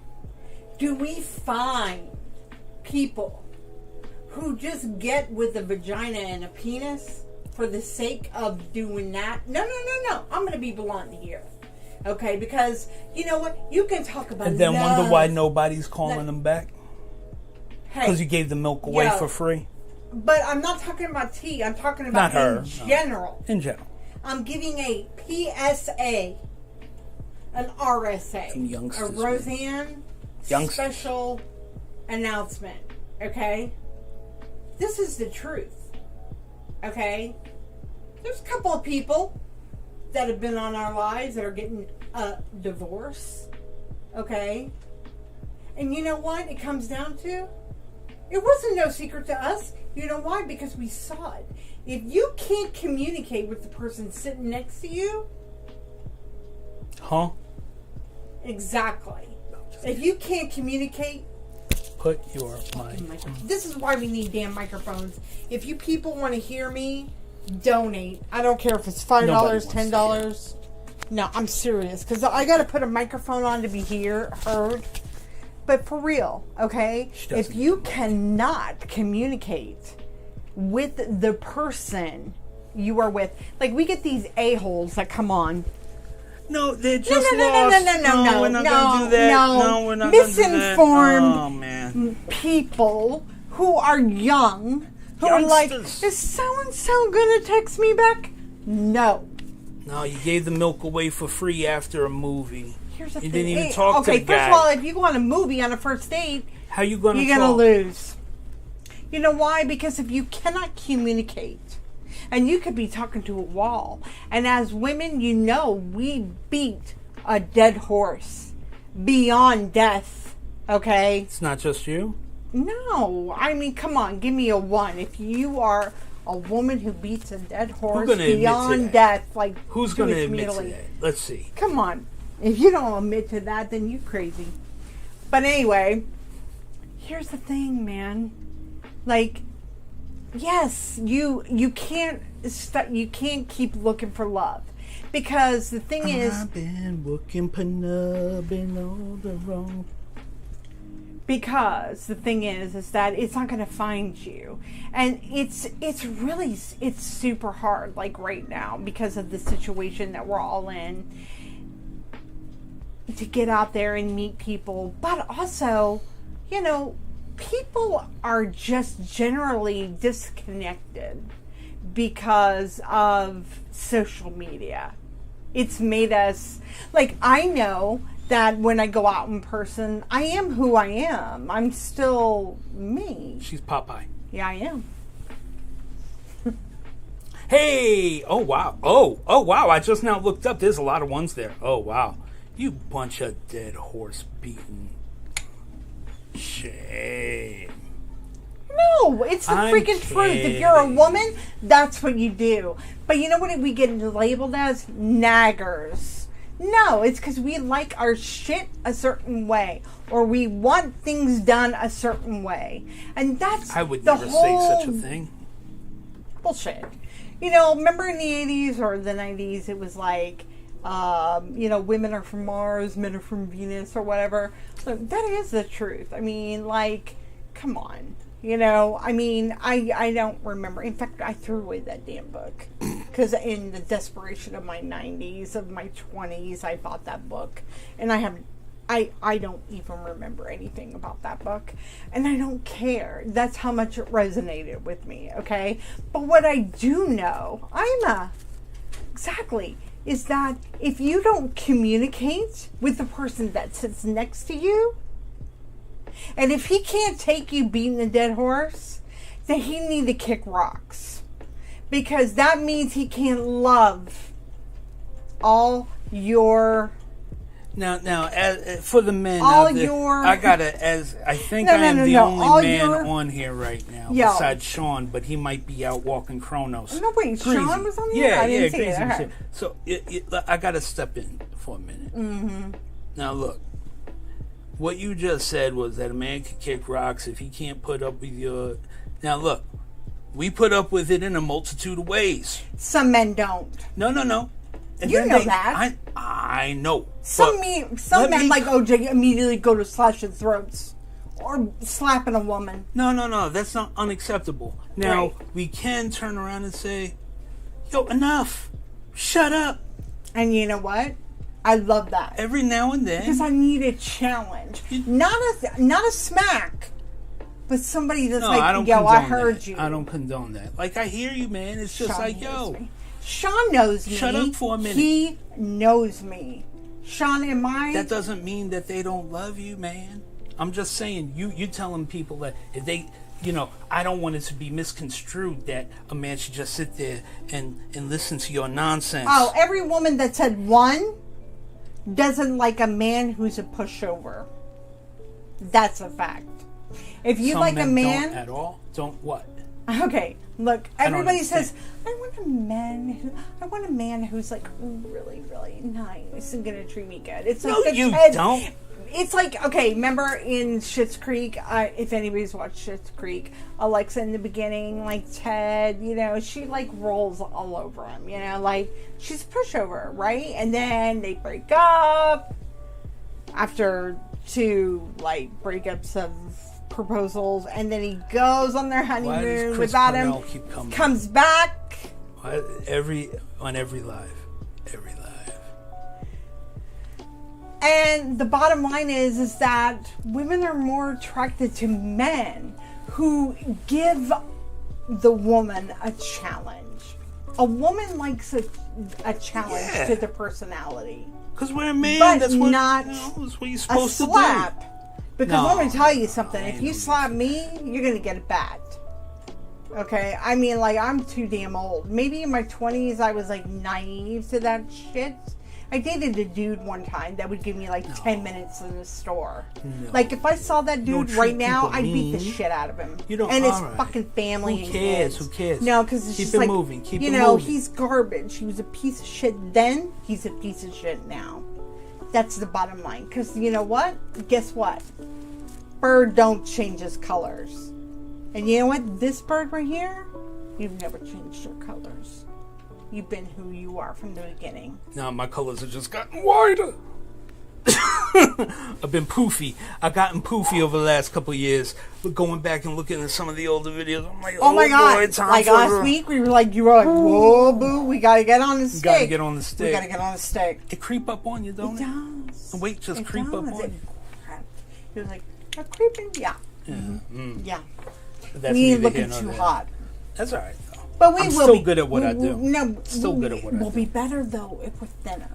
do we find people who just get with a vagina and a penis for the sake of doing that. No. I'm going to be blunt here. Okay? Because, you know what? You can talk about and then love. Wonder why nobody's calling them back? Because you gave the milk away for free? But I'm not talking about tea. I'm talking about in general. In general. I'm giving a PSA, an RSA, a Roseanne special announcement. Okay? This is the truth. Okay? There's a couple of people that have been on our lives that are getting a divorce. Okay? And you know what it comes down to? It wasn't no secret to us. You know why? Because we saw it. If you can't communicate with the person sitting next to you... Huh? Exactly. If you can't communicate... Put your mic. This is why we need damn microphones. If you people want to hear me, donate. I don't care if it's $5, $10. No, I'm serious. Because I got to put a microphone on to be heard. but for real, okay? If you cannot communicate with the person you are with, like we get these a-holes that come on. No, they're just lost. No, we're not gonna do that. No, we're not misinformed gonna do that. Oh, man. People who are young, who are like, is so-and-so gonna text me back? No. No, you gave the milk away for free after a movie. Here's the you thing. didn't even talk to the guy. Okay, first of all, if you go on a movie on a first date, how you gonna you're gonna lose. You know why? Because if you cannot communicate, and you could be talking to a wall, and as women, you know, we beat a dead horse beyond death. Okay? It's not just you? No. I mean, come on, give me a 1. If you are a woman who beats a dead horse beyond death, like, who's going to admit to that? Let's see. Come on. If you don't admit to that, then you're crazy. But anyway, here's the thing, man. Like, yes, you can't keep looking for love, because the thing is, I've been looking for love in all the wrong. Because the thing is that it's not going to find you, and it's super hard, like right now, because of the situation that we're all in, to get out there and meet people. But also, you know, people are just generally disconnected because of social media. It's made us, like, I know that when I go out in person, I am who I am. I'm still me. She's Popeye. Yeah, I am. Hey! Oh, wow. Oh, wow. I just now looked up. There's a lot of ones there. Oh, wow. You bunch of dead horse beaten. Shame. No, it's the freaking truth. If you're a woman, that's what you do. But you know what we get labeled as? Naggers. No, it's because we like our shit a certain way, or we want things done a certain way. And that's I would never say such a thing. Bullshit. You know, remember in the 80s or the 90s, it was like, you know, women are from Mars, men are from Venus, or whatever. So that is the truth. I mean, like, come on. You know, I mean, I don't remember. In fact, I threw away that damn book. Because in the desperation of my 90s, of my 20s, I bought that book. And I don't even remember anything about that book. And I don't care. That's how much it resonated with me, okay? But what I do know, exactly, is that if you don't communicate with the person that sits next to you, and if he can't take you beating a dead horse, then he need to kick rocks. Because that means he can't love all your... Now, for the men all out there, your... I think I am the only man on here right now, besides Sean, but he might be out walking Chronos. No, wait, crazy. Sean was on here? I didn't see it. Okay. So, I got to step in for a minute. Mm-hmm. Now, look. What you just said was that a man can kick rocks if he can't put up with your... Now, look. We put up with it in a multitude of ways. Some men don't. No. And you know that. I know. Some men, like OJ, immediately go to slashing throats. Or slapping a woman. No. That's not unacceptable. Now, we can turn around and say, yo, enough. Shut up. And you know what? I love that. Every now and then. Because I need a challenge. Not a smack. But somebody that's like, yo, I heard you. I don't condone that. Like, I hear you, man. It's just Sean like, yo. Me. Sean knows me. Shut up for a minute. He knows me. Sean, am I... That doesn't mean that they don't love you, man. I'm just saying, you telling people that if they... You know, I don't want it to be misconstrued that a man should just sit there and listen to your nonsense. Oh, every woman that said one doesn't like a man who's a pushover. That's a fact. If you Some like men a man... Don't at all? Don't what? Okay, look, everybody says, I want a man who's like really, really nice and gonna treat me good. It's like no, you don't. It's like, okay, remember in Schitt's Creek, if anybody's watched Schitt's Creek, Alexa in the beginning, like Ted, you know, she like rolls all over him, you know, like she's a pushover, right? And then they break up. after 2 like breakups of proposals, and then he goes on their honeymoon without him. Comes back on every live. And the bottom line is that women are more attracted to men who give the woman a challenge. A woman likes a challenge to the personality. Because we're a man, but that's what, not that's what you're supposed a slap. to do. Because let me tell you something. If you slap me, you're going to get it back. Okay? I mean, like, I'm too damn old. Maybe in my 20s, I was, like, naive to that shit. I dated a dude one time that would give me, like, 10 minutes in the store. No. Like, if I saw that dude right now, I'd beat the shit out of him. You don't, and his fucking family. Who cares? Who cares? No, because it's just like, moving. Keep you it know, moving. He's garbage. He was a piece of shit then. He's a piece of shit now. That's the bottom line. Because you know what? Guess what? Bird don't change his colors. And you know what? This bird right here, you've never changed your colors. You've been who you are from the beginning. Now my colors have just gotten wider. I've been poofy. I've gotten poofy over the last couple of years. But going back and looking at some of the older videos, I'm like, oh my god! Boy, like last week, you were like, whoa, boo, we gotta get on the stick. We gotta get on the stick. We gotta get on the stick. It creep up on you, don't it? It does. The weight just creep up on you. It was like, creeping, yeah. Yeah. Mm. Yeah. That's we ain't looking too hot. That's all right, though. But we I'm will still be good at what I do. No, still good at what I do. We'll be better, though, if we're thinner.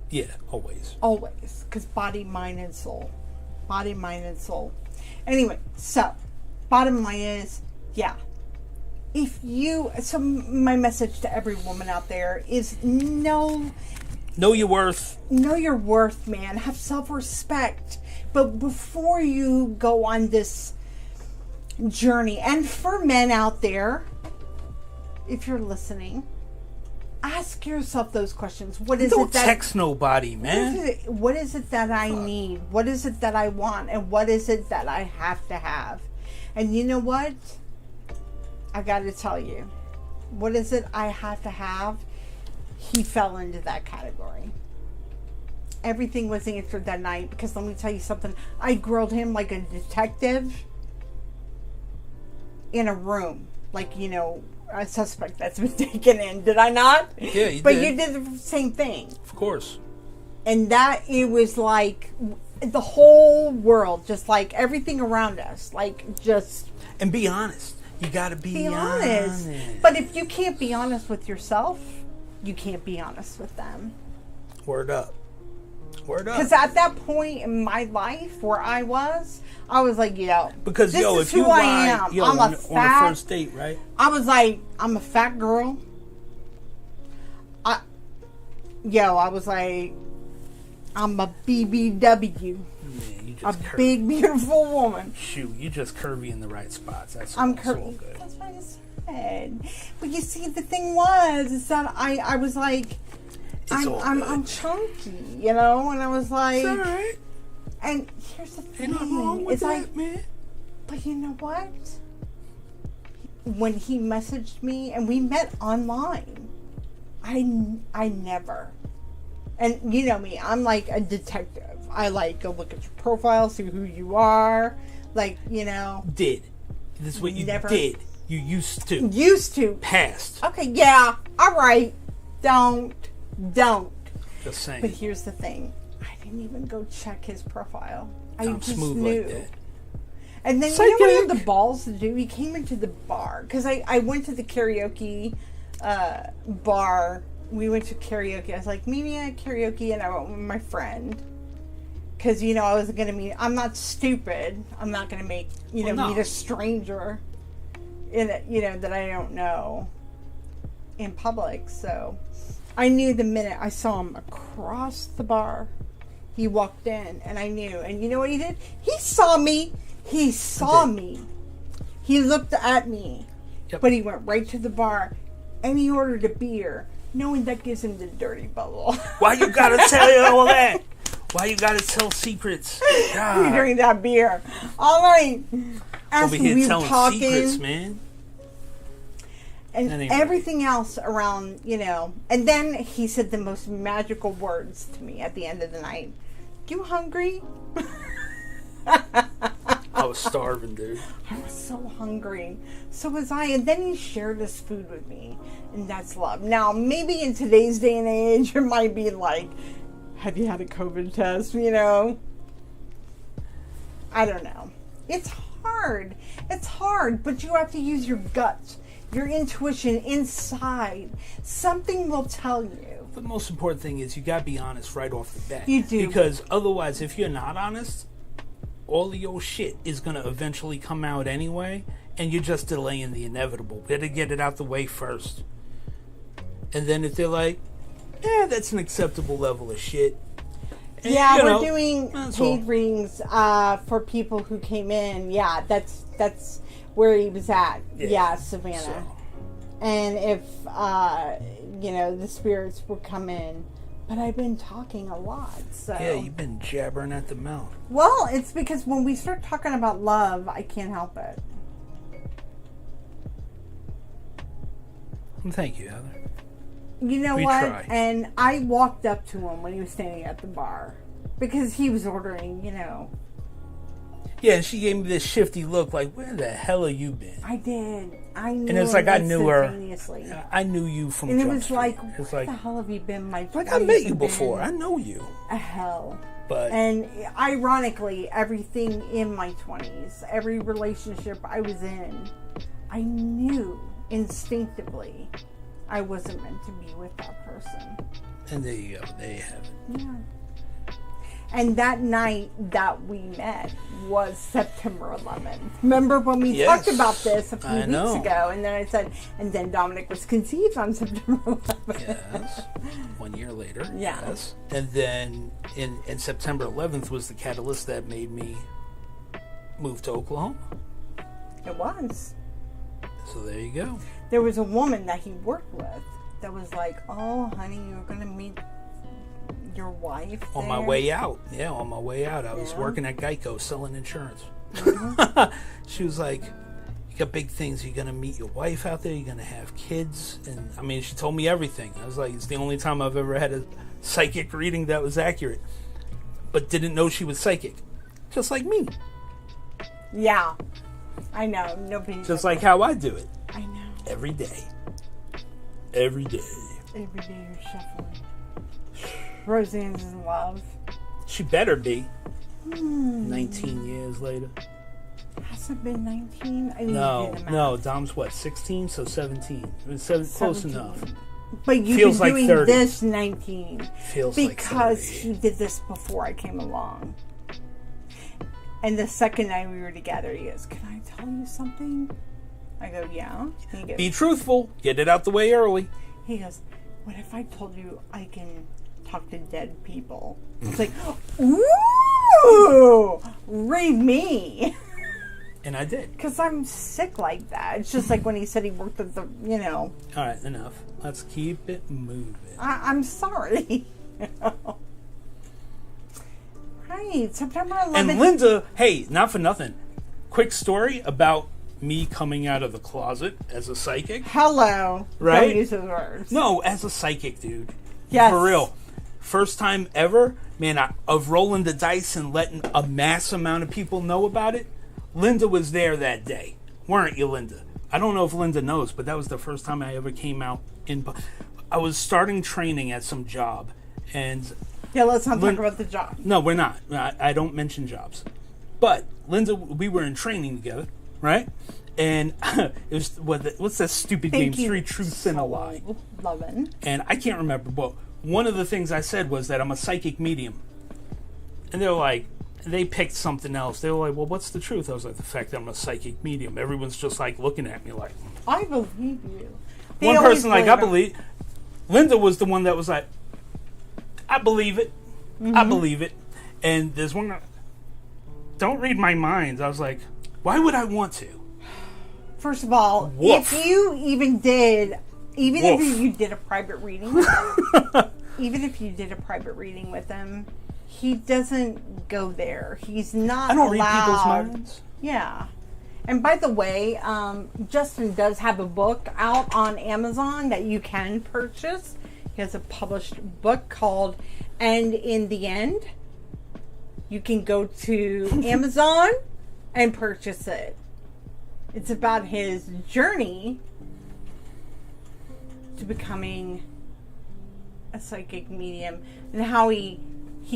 Yeah, always. Always. Because body, mind, and soul. Body, mind, and soul. Anyway, so, bottom line is, yeah. So my message to every woman out there is know your worth. Know your worth, man. Have self-respect. But before you go on this journey, and for men out there, if you're listening, ask yourself those questions. Don't text nobody, man. What is it that I need? What is it that I want? And what is it that I have to have? And you know what? I got to tell you, what is it I have to have? He fell into that category. Everything was answered that night, because let me tell you something. I grilled him like a detective in a room. Like, you know, a suspect that's been taken in. Did I not? Yeah, you but did. You did the same thing. Of course. And it was like the whole world, just like everything around us. Like, just... And be honest. You gotta be honest. But if you can't be honest with yourself, you can't be honest with them. Word up. Because at that point in my life where I was like, because this is if you who I am. I'm on a fat, on the first date, right? I was like, I'm a fat girl. I was like, I'm a BBW. Man, you just a big, beautiful woman. Shoot, you just curvy in the right spots. That's I'm curvy. Good. That's what I said. But you see, the thing is that I was like, I'm chunky, you know, and I was like, it's all right. And here's the thing, ain't nothing wrong with that, man. But you know what? When he messaged me and we met online, I never, and you know me, I'm like a detective. I like go look at your profile, see who you are, like, you know. This is what you did. You used to. Past. Okay, yeah, all right. Don't. Just saying. But here's the thing. I didn't even go check his profile. I I'm just smooth knew. like that. And then you know what he had the balls to do? He came into the bar. Because I went to the karaoke bar. We went to karaoke. I was like, meet me at karaoke. And I went with my friend. Because, you know, I was going to meet... I'm not stupid. I'm not going to meet a stranger that I don't know in public. So... I knew the minute I saw him across the bar, he walked in, and I knew. And you know what he did? He saw me. He saw me. He looked at me. Yep. But he went right to the bar, and he ordered a beer, knowing that gives him the dirty bubble. Why you gotta tell you all that? Why you gotta tell secrets? God. You drink that beer. All right. Over here telling secrets, man. And everything else around, you know. And then he said the most magical words to me at the end of the night. You hungry? I was starving, dude. I was so hungry. So was I. And then he shared his food with me. And that's love. Now, maybe in today's day and age, it might be like, have you had a COVID test? You know? I don't know. It's hard. It's hard. But you have to use your gut, your intuition inside. Something will tell you. The most important thing is you got to be honest right off the bat. You do. Because otherwise, if you're not honest, all of your shit is going to eventually come out anyway, and you're just delaying the inevitable. Better get it out the way first. And then if they're like, yeah, that's an acceptable level of shit. And, yeah, we're doing paid readings for people who came in. Yeah, that's where he was at. Yeah, Savannah. So. And if, the spirits would come in. But I've been talking a lot, so... Yeah, you've been jabbering at the mouth. Well, it's because when we start talking about love, I can't help it. Well, thank you, Heather. You know what? Try. And I walked up to him when he was standing at the bar. Because he was ordering, Yeah, she gave me this shifty look like, where the hell have you been? I did. I knew. And it's like I knew her. I knew you from Jump And it was Street. like, where the hell have you been, my friend? Like, I met you before. I know you. Hell. But and ironically, everything in my 20s, every relationship I was in, I knew instinctively I wasn't meant to be with that person. And there you go. There you have it. Yeah. And that night that we met was September 11th. Remember when we talked about this a few weeks ago? And then I said, and then Dominic was conceived on September 11th. Yes. 1 year later. Yeah. Yes. And then in September 11th was the catalyst that made me move to Oklahoma. It was. So there you go. There was a woman that he worked with that was like, oh, honey, you're going to meet your wife there? On my way out. Yeah, on my way out. I was working at Geico selling insurance. Mm-hmm. She was like, you got big things. You're going to meet your wife out there. You're going to have kids. And I mean, she told me everything. I was like, it's the only time I've ever had a psychic reading that was accurate. But didn't know she was psychic. Just like me. Yeah. I know. Nobody. Just like how I do it. I know. Every day. Every day. Every day you're shuffling. Roseanne's in love. She better be. 19 years later. Has it been 19? No. Dom's what, 16? So 17. It was 17. Close enough. But you've Feels been like doing 30. this 19. Feels like 30. Because he did this before I came along. And the second night we were together, he goes, can I tell you something? I go, yeah. He goes, be truthful. Get it out the way early. He goes, what if I told you I can talk to dead people? It's like, ooh, read me. And I did. Because I'm sick like that. It's just like when he said he worked at the, All right, enough. Let's keep it moving. I'm sorry. Right, September 11th. And Linda, hey, not for nothing. Quick story about me coming out of the closet as a psychic. Hello. Right? Don't use those words. No, as a psychic, dude. Yes. For real. First time ever, man, of rolling the dice and letting a mass amount of people know about it. Linda was there that day. Weren't you, Linda? I don't know if Linda knows, but that was the first time I ever came out I was starting training at some job. And yeah, let's not talk about the job. No, we're not. I don't mention jobs. But Linda, we were in training together, right? And it was what's that stupid game? 3 Truths and a Lie. Lovin'. And I can't remember, but one of the things I said was that I'm a psychic medium. And they're like, they picked something else. They were like, well, what's the truth? I was like, the fact that I'm a psychic medium. Everyone's just like looking at me like, I believe you. One person like, I believe. Linda was the one that was like, I believe it. Mm-hmm. I believe it. And there's one, don't read my mind. I was like, why would I want to? First of all, Woof. if you even did, Woof. if you did a private reading with him, even if you did a private reading with him, he doesn't go there. He's not I don't allowed. read people's minds. Yeah. And by the way, Justin does have a book out on Amazon that you can purchase. He has a published book called And in the End. you can go to Amazon and purchase it. It's about his journey to becoming a psychic medium and how he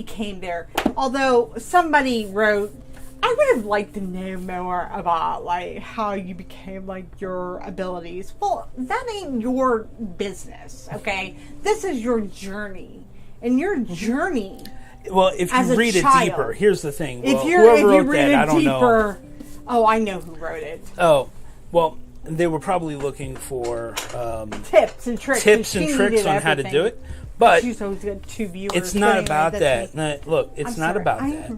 came there. Although somebody wrote, I would have liked to know more about like how you became like your abilities. Well, that ain't your business, okay? This is your journey. And your journey. Well, if you read it deeper, here's the thing. Well, if you read it deeper, oh, I know who wrote it. Oh, well, they were probably looking for tips and tricks on how to do it. But she's always got 2 viewers. It's not about that. No, look, it's not about that.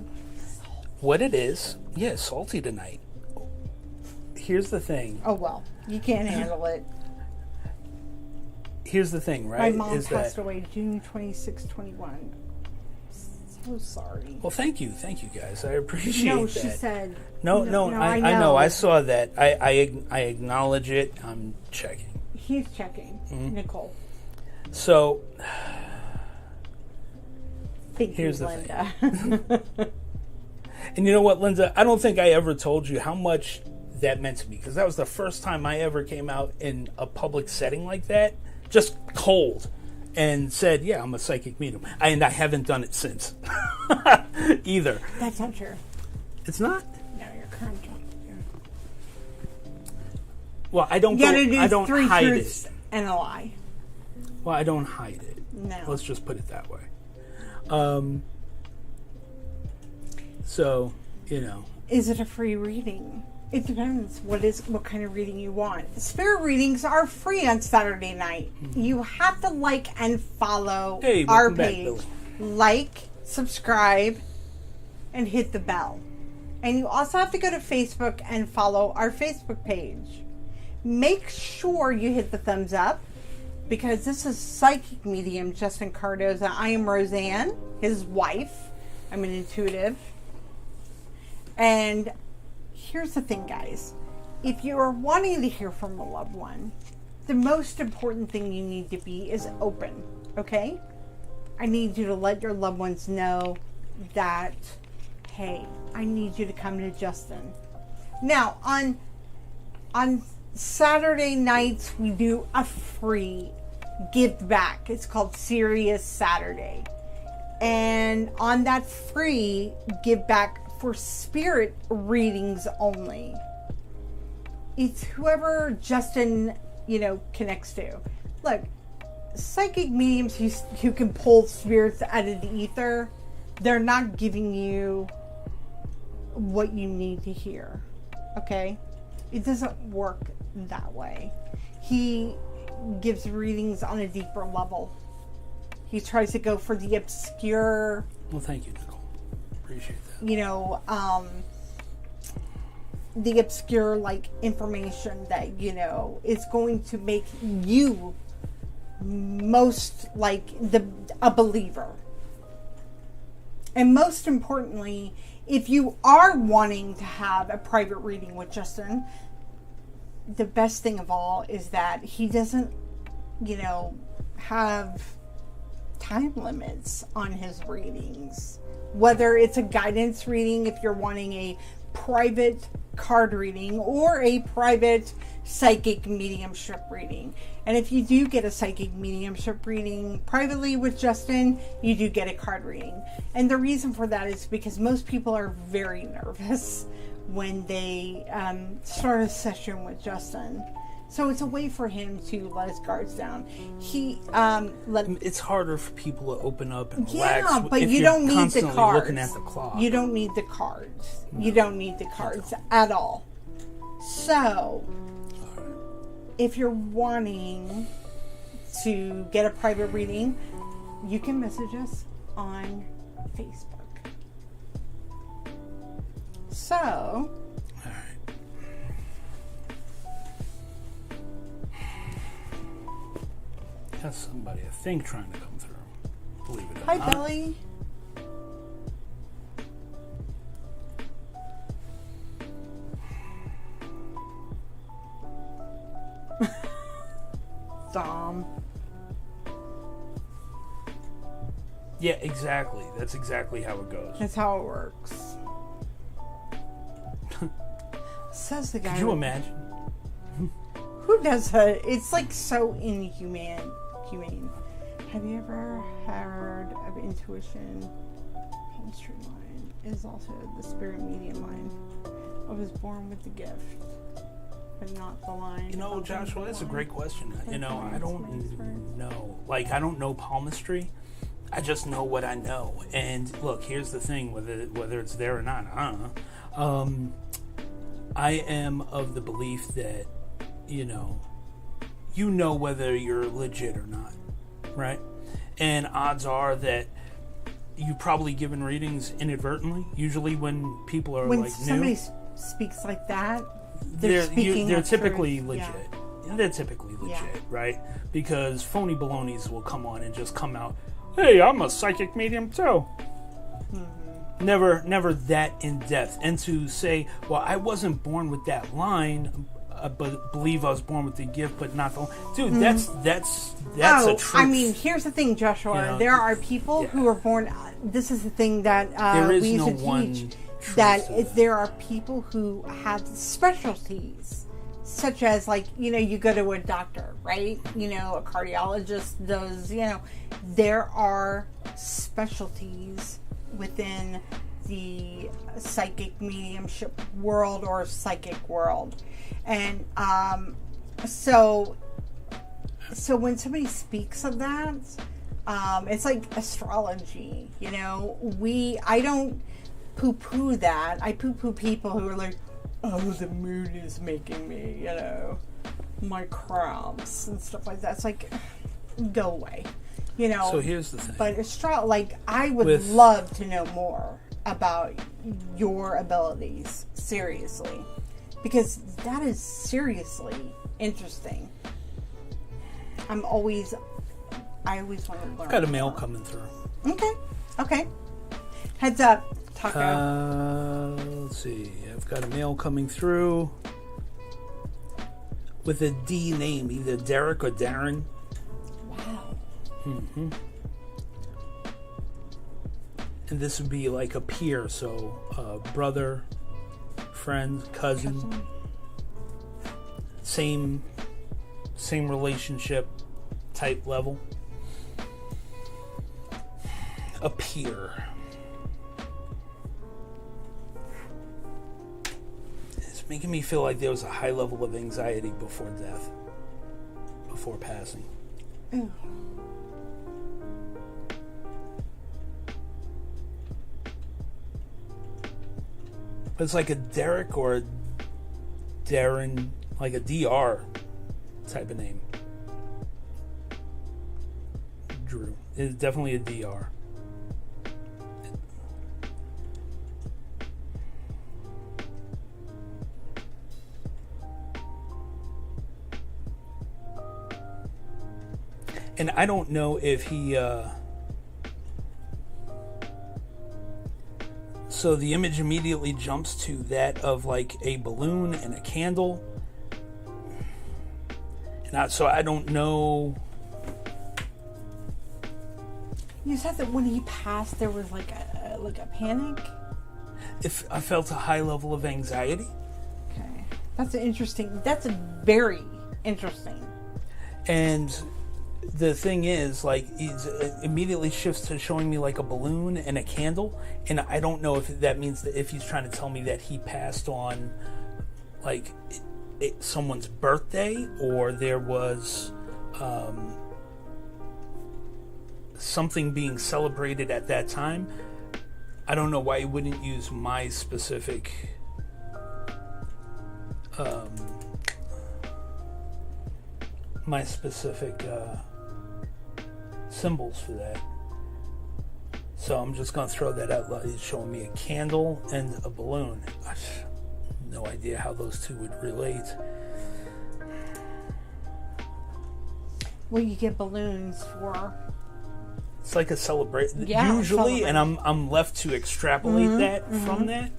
What it is, salty tonight. Here's the thing. Oh, well, you can't handle it. Here's the thing, right? My mom passed away June 26, 21. So sorry. Well, thank you guys. I appreciate that. No, she said. No, I know. I saw that. I acknowledge it. I'm checking. He's checking, Nicole. So, here's the thing. And you know what, Linda? I don't think I ever told you how much that meant to me, because that was the first time I ever came out in a public setting like that, just cold, and said, yeah, I'm a psychic medium. And I haven't done it since. Either. That's not true. It's not? No, you're current. Well, I don't hide it. And a lie. Well, I don't hide it. No. Let's just put it that way. So, you know. Is it a free reading? It depends what kind of reading you want. Spirit readings are free on Saturday night. Mm-hmm. You have to like and follow our page. Like, subscribe, and hit the bell. And you also have to go to Facebook and follow our Facebook page. Make sure you hit the thumbs up, because this is psychic medium Justin Cardoza. I am Roseanne, his wife. I'm an intuitive. And here's the thing, guys. If you are wanting to hear from a loved one, the most important thing you need to be is open, okay? I need you to let your loved ones know that, hey, I need you to come to Justin. Now, on Saturday nights, we do a free give back. It's called Serious Saturday. And on that free give back for spirit readings only, it's whoever Justin, connects to. Look, psychic mediums who can pull spirits out of the ether, they're not giving you what you need to hear. Okay? It doesn't work that way. He gives readings on a deeper level. He tries to go for the obscure. Well, thank you, Nicole. Appreciate that. The obscure information that is going to make you most a believer. And most importantly, if you are wanting to have a private reading with Justin, the best thing of all is that he doesn't, have time limits on his readings. Whether it's a guidance reading, if you're wanting a private card reading, or a private psychic mediumship reading. And if you do get a psychic mediumship reading privately with Justin, you do get a card reading. And the reason for that is because most people are very nervous when they start a session with Justin. So it's a way for him to let his guards down. It's harder for people to open up and relax. Yeah, but you don't need the cards. Looking at the clock. You don't need the cards. No. You don't need the cards at all. So, if you're wanting to get a private reading, you can message us on Facebook. So, got somebody, I think, trying to come through. Believe it or not. Hi, Billy. Dom. Yeah, exactly. That's exactly how it goes. That's how it works. Says the guy. Could you imagine? Who does that? It's like so inhumane. Have you ever heard of intuition? Palmistry line is also the spirit medium line. I was born with the gift, but not the line. You know, Joshua, that's a great question. You know, I don't know. Like, I don't know palmistry. I just know what I know. And look, here's the thing, whether it's there or not, I don't know. I am of the belief that, you know whether you're legit or not, right? And odds are that you've probably given readings inadvertently. Usually when people are when like somebody new, speaks like that, they're typically truth. legit. Yeah. They're typically legit, Yeah. right? Because phony balonies will come on and just come out, hey, I'm a psychic medium too. Mm-hmm. Never that in depth. And to say, well, I wasn't born with that line, but believe I was born with the gift, but not the dude. Mm-hmm. That's a truth. I mean, here's the thing, Joshua. There are people who are born. This is the thing that we used to teach. That there are people who have specialties, such as like you go to a doctor, right? A cardiologist does. There are specialties within the psychic mediumship world or psychic world. And so when somebody speaks of that, it's like astrology. I don't poo-poo that. I poo-poo people who are like, oh, the moon is making me, my cramps and stuff like that. It's like, go away, So here's the thing. But I would love to know more about your abilities, seriously. Because that is seriously interesting. I always want to learn. I've got a mail coming through. Okay. Heads up, Taco. Let's see. I've got a mail coming through with a D name, either Derek or Darren. Wow. Mm-hmm. And this would be like a peer, so brother, friend, cousin, same relationship type level. A peer. It's making me feel like there was a high level of anxiety before death, before passing. Ooh. But it's like a Derek or a Darren, like a DR type of name. Drew. It's definitely a DR. And I don't know if he... So the image immediately jumps to that of like a balloon and a candle. And so I don't know. You said that when he passed, there was like a panic. If I felt a high level of anxiety. Okay, that's very interesting. And the thing is, like, it immediately shifts to showing me like a balloon and a candle, and I don't know if that means that if he's trying to tell me that he passed on like someone's birthday, or there was something being celebrated at that time. I don't know why he wouldn't use my specific symbols for that. So I'm just going to throw that out. He's showing me a candle and a balloon. I have no idea how those two would relate. Well, you get balloons for... It's like a celebration, yeah, usually, and I'm left to extrapolate that from that.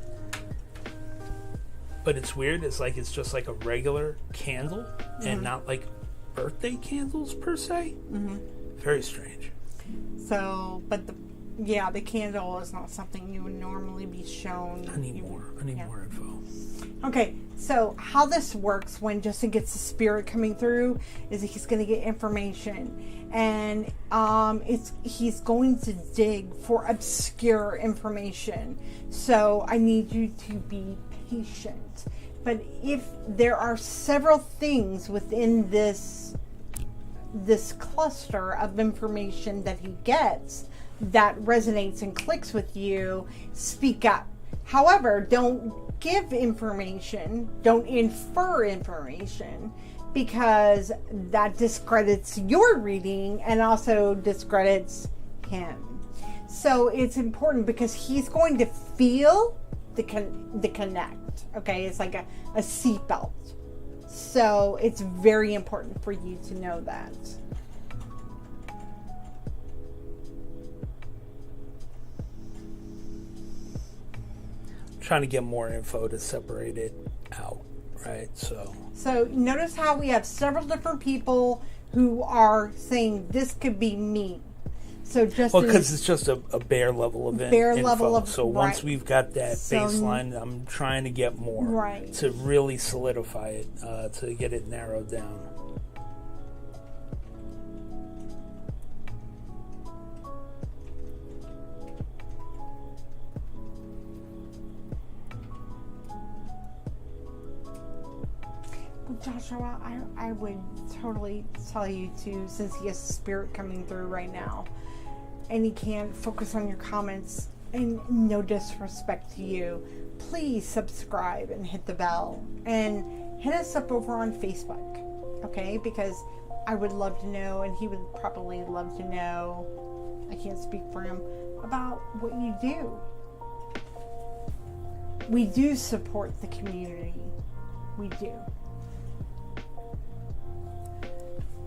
But it's weird. It's like it's just like a regular candle and not like birthday candles per se. Very strange. So, but Yeah, the candle is not something you would normally be shown. I need more info. Okay, so how this works when Justin gets the spirit coming through is he's going to get information, and he's going to dig for obscure information. So I need you to be patient. But if there are several things within this cluster of information that he gets that resonates and clicks with you, speak up. However, don't give information, don't infer information, because that discredits your reading and also discredits him. So it's important because he's going to feel the connect. Okay, it's like a seatbelt. So it's very important for you to know that. Trying to get more info to separate it out, right? So notice how we have several different people who are saying this could be me. So just because it's just a bare level of info. So once we've got that baseline, I'm trying to get more to really solidify it, to get it narrowed down. Joshua, I would totally tell you to, since he has spirit coming through right now, and he can't focus on your comments, and no disrespect to you, please subscribe and hit the bell, and hit us up over on Facebook, okay? Because I would love to know, and he would probably love to know, I can't speak for him, about what you do. We do support the community. We do.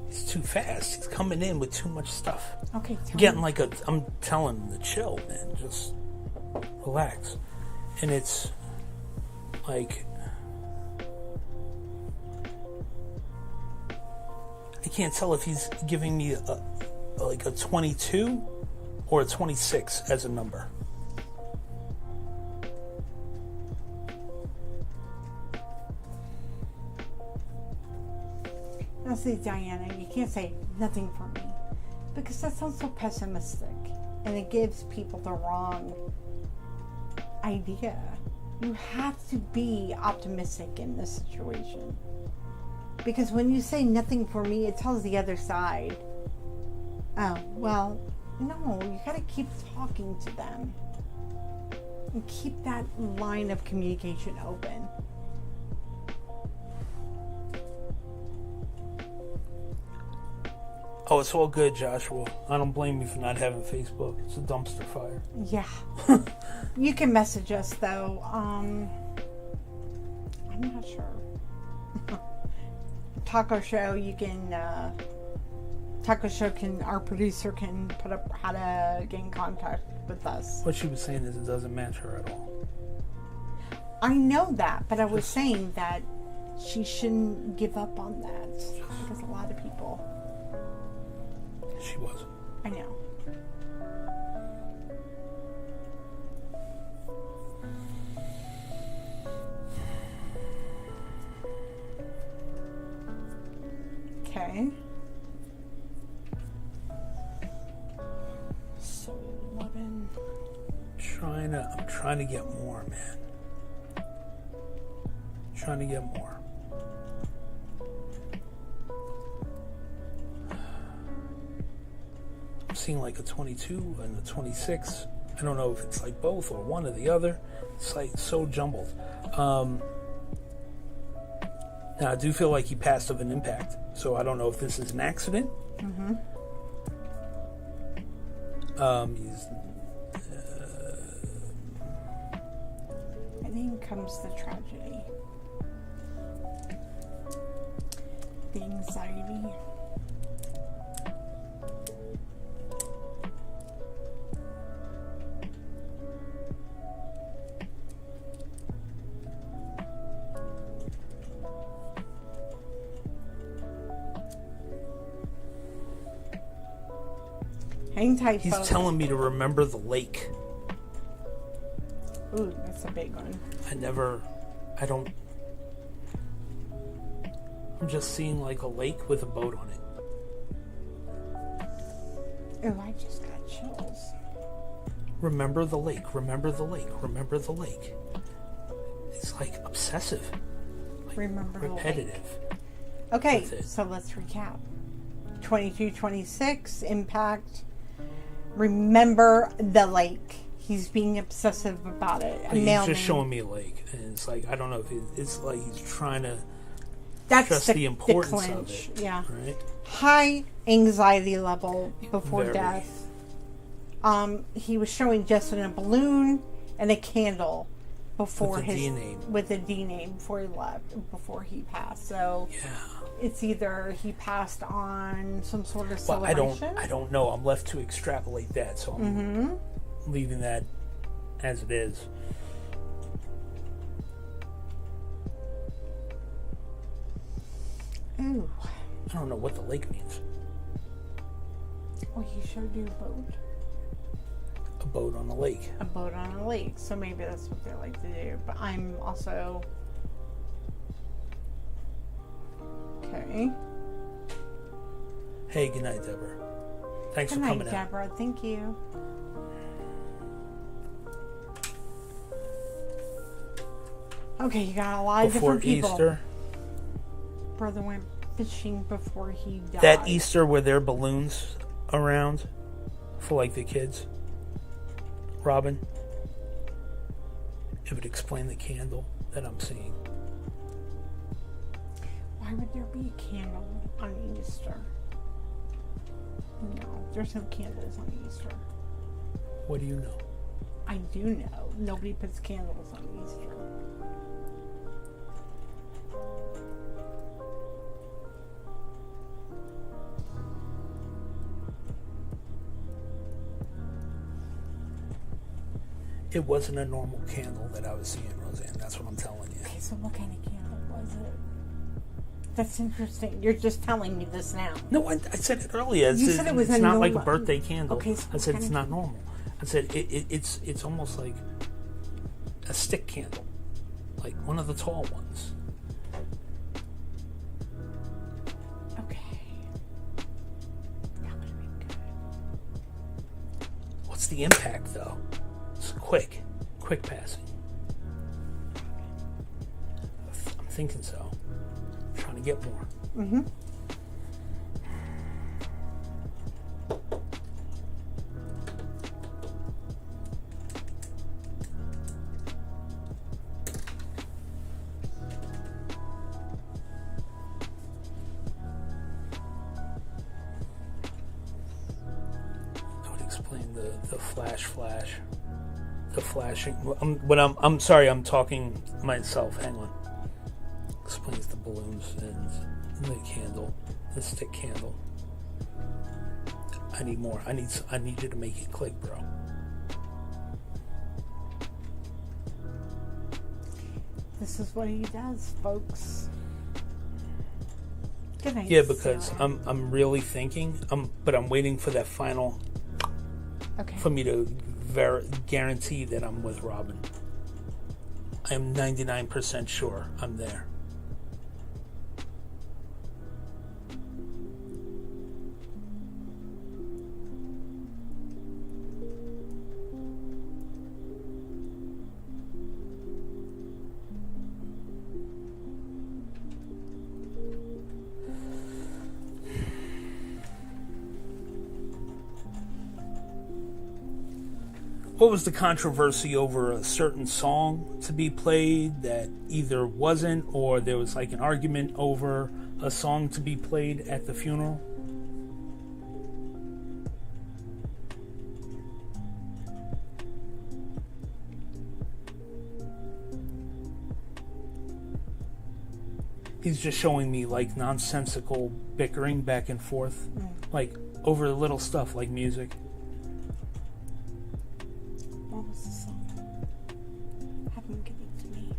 He's too fast. He's coming in with too much stuff. Okay, I'm telling him to chill, man. Just relax. And it's like, I can't tell if he's giving me a 22 or a 26 as a number. Now see, Diana, you can't say nothing for me, because that sounds so pessimistic, and it gives people the wrong idea. You have to be optimistic in this situation, because when you say nothing for me, it tells the other side, oh, well, no, you gotta keep talking to them and keep that line of communication open. Oh, it's all good, Joshua. I don't blame you for not having Facebook. It's a dumpster fire. Yeah. You can message us, though. I'm not sure. Taco Show, you can... our producer can put up how to get in contact with us. What she was saying is it doesn't match her at all. I know that, but I was saying that she shouldn't give up on that. Because a lot of people... She wasn't. I know. Okay. So 11. I'm trying to get more, man. Trying to get more. I'm seeing like a 22 and a 26. I don't know if it's like both or one or the other. It's like so jumbled. Now I do feel like he passed of an impact, so I don't know if this is an accident. Mm-hmm. And then comes the tragedy, the anxiety. Hang tight, He's folks. telling me to remember the lake. Ooh, that's a big one. I'm just seeing like a lake with a boat on it. Ooh, I just got chills. Remember the lake, remember the lake, remember the lake. It's like obsessive. Like Remember the lake. repetitive. Okay, so let's recap. 2226, impact. Remember the lake. He's being obsessive about it. He's just showing me a lake. And it's like, I don't know if it's like he's trying to stress the importance of it. Yeah. Right? High anxiety level before Very. death. He was showing Justin a balloon and a candle before with a D name before he left, before he passed. So yeah. It's either he passed on some sort of celebration. I don't know. I'm left to extrapolate that, so I'm leaving that as it is. Ooh. I don't know what the lake means. Well, he showed you a boat. A boat on a lake. A boat on a lake. So maybe that's what they like to do. But I'm also... Okay. Hey, good night, Deborah. Thanks for coming out. Good night, Deborah. Thank you. Okay, you got a lot of different people. Before Easter. Brother went fishing before he died. That Easter were there balloons around for like the kids. Robin, it would explain the candle that I'm seeing. Why would there be a candle on Easter? No, there's no candles on Easter. What do you know? I do know. Nobody puts candles on Easter. It wasn't a normal candle that I was seeing, Roseanne. That's what I'm telling you. Okay, so what kind of candle was it? That's interesting. You're just telling me this now. No, I said it earlier. You said it was it's a not normal, like a birthday candle. Okay, so I said it's not normal. I said it's almost like a stick candle, like one of the tall ones. Okay. That would be good. What's the impact, though? It's quick passing. I'm thinking so. I'm trying to get more. Mm-hmm. That would explain the flash. The flashing. I'm sorry. I'm talking myself. Hang on. Explains the balloons and the candle, the stick candle. I need more. I need you to make it click, bro. This is what he does, folks. Good night, Yeah, because Sarah. I'm really thinking. But I'm waiting for that final. Okay. For me to guarantee that I'm with Robin. I'm 99% sure I'm there. What was the controversy over a certain song to be played that either wasn't, or there was like an argument over a song to be played at the funeral? He's just showing me like nonsensical bickering back and forth, like over little stuff like music. What was the song? Have him give it to me.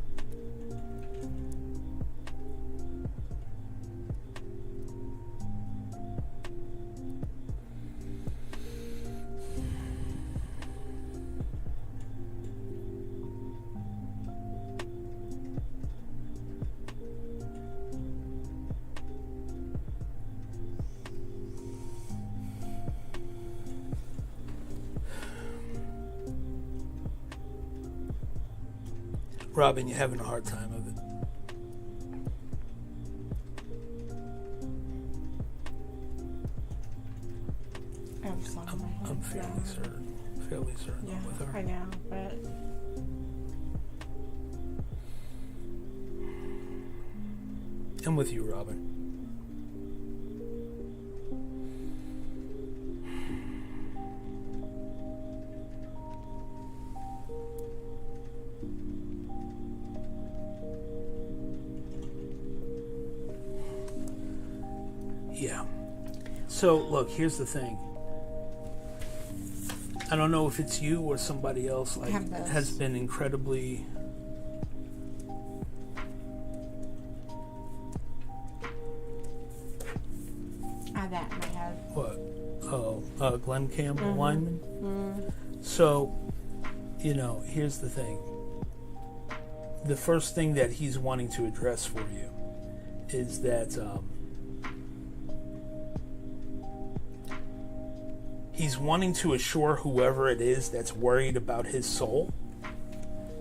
Robin, you're having a hard time of it. I'm fairly certain. Yeah, with her. I know, but I'm with you, Robin. Yeah. So, look, here's the thing. I don't know if it's you or somebody else has been incredibly that in my head. What? Oh, Glenn Campbell Lyman. So, here's the thing. The first thing that he's wanting to address for you is that he's wanting to assure whoever it is that's worried about his soul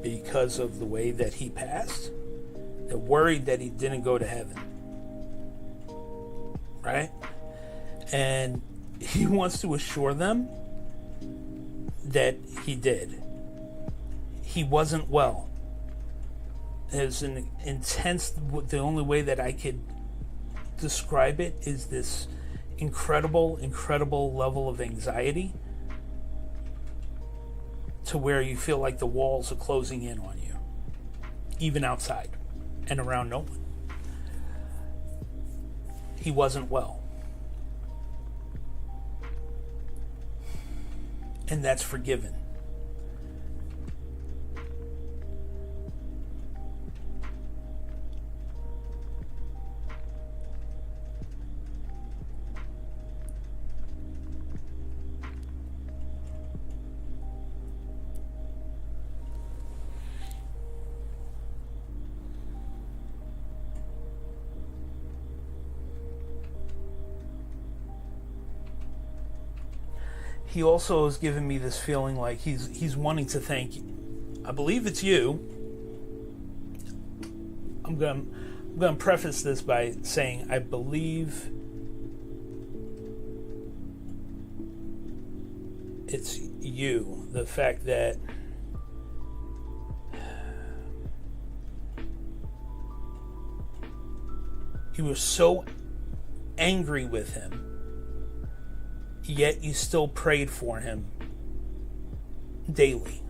because of the way that he passed, they're worried that he didn't go to heaven. Right? And he wants to assure them that he did. He wasn't well. There's an intense, the only way that I could describe it is this incredible level of anxiety to where you feel like the walls are closing in on you, even outside and around no one. He wasn't well. And that's forgiven. He also has given me this feeling like he's wanting to thank you. I believe it's you. I'm going to preface this by saying I believe it's you. The fact that you were so angry with him, yet you still prayed for him daily.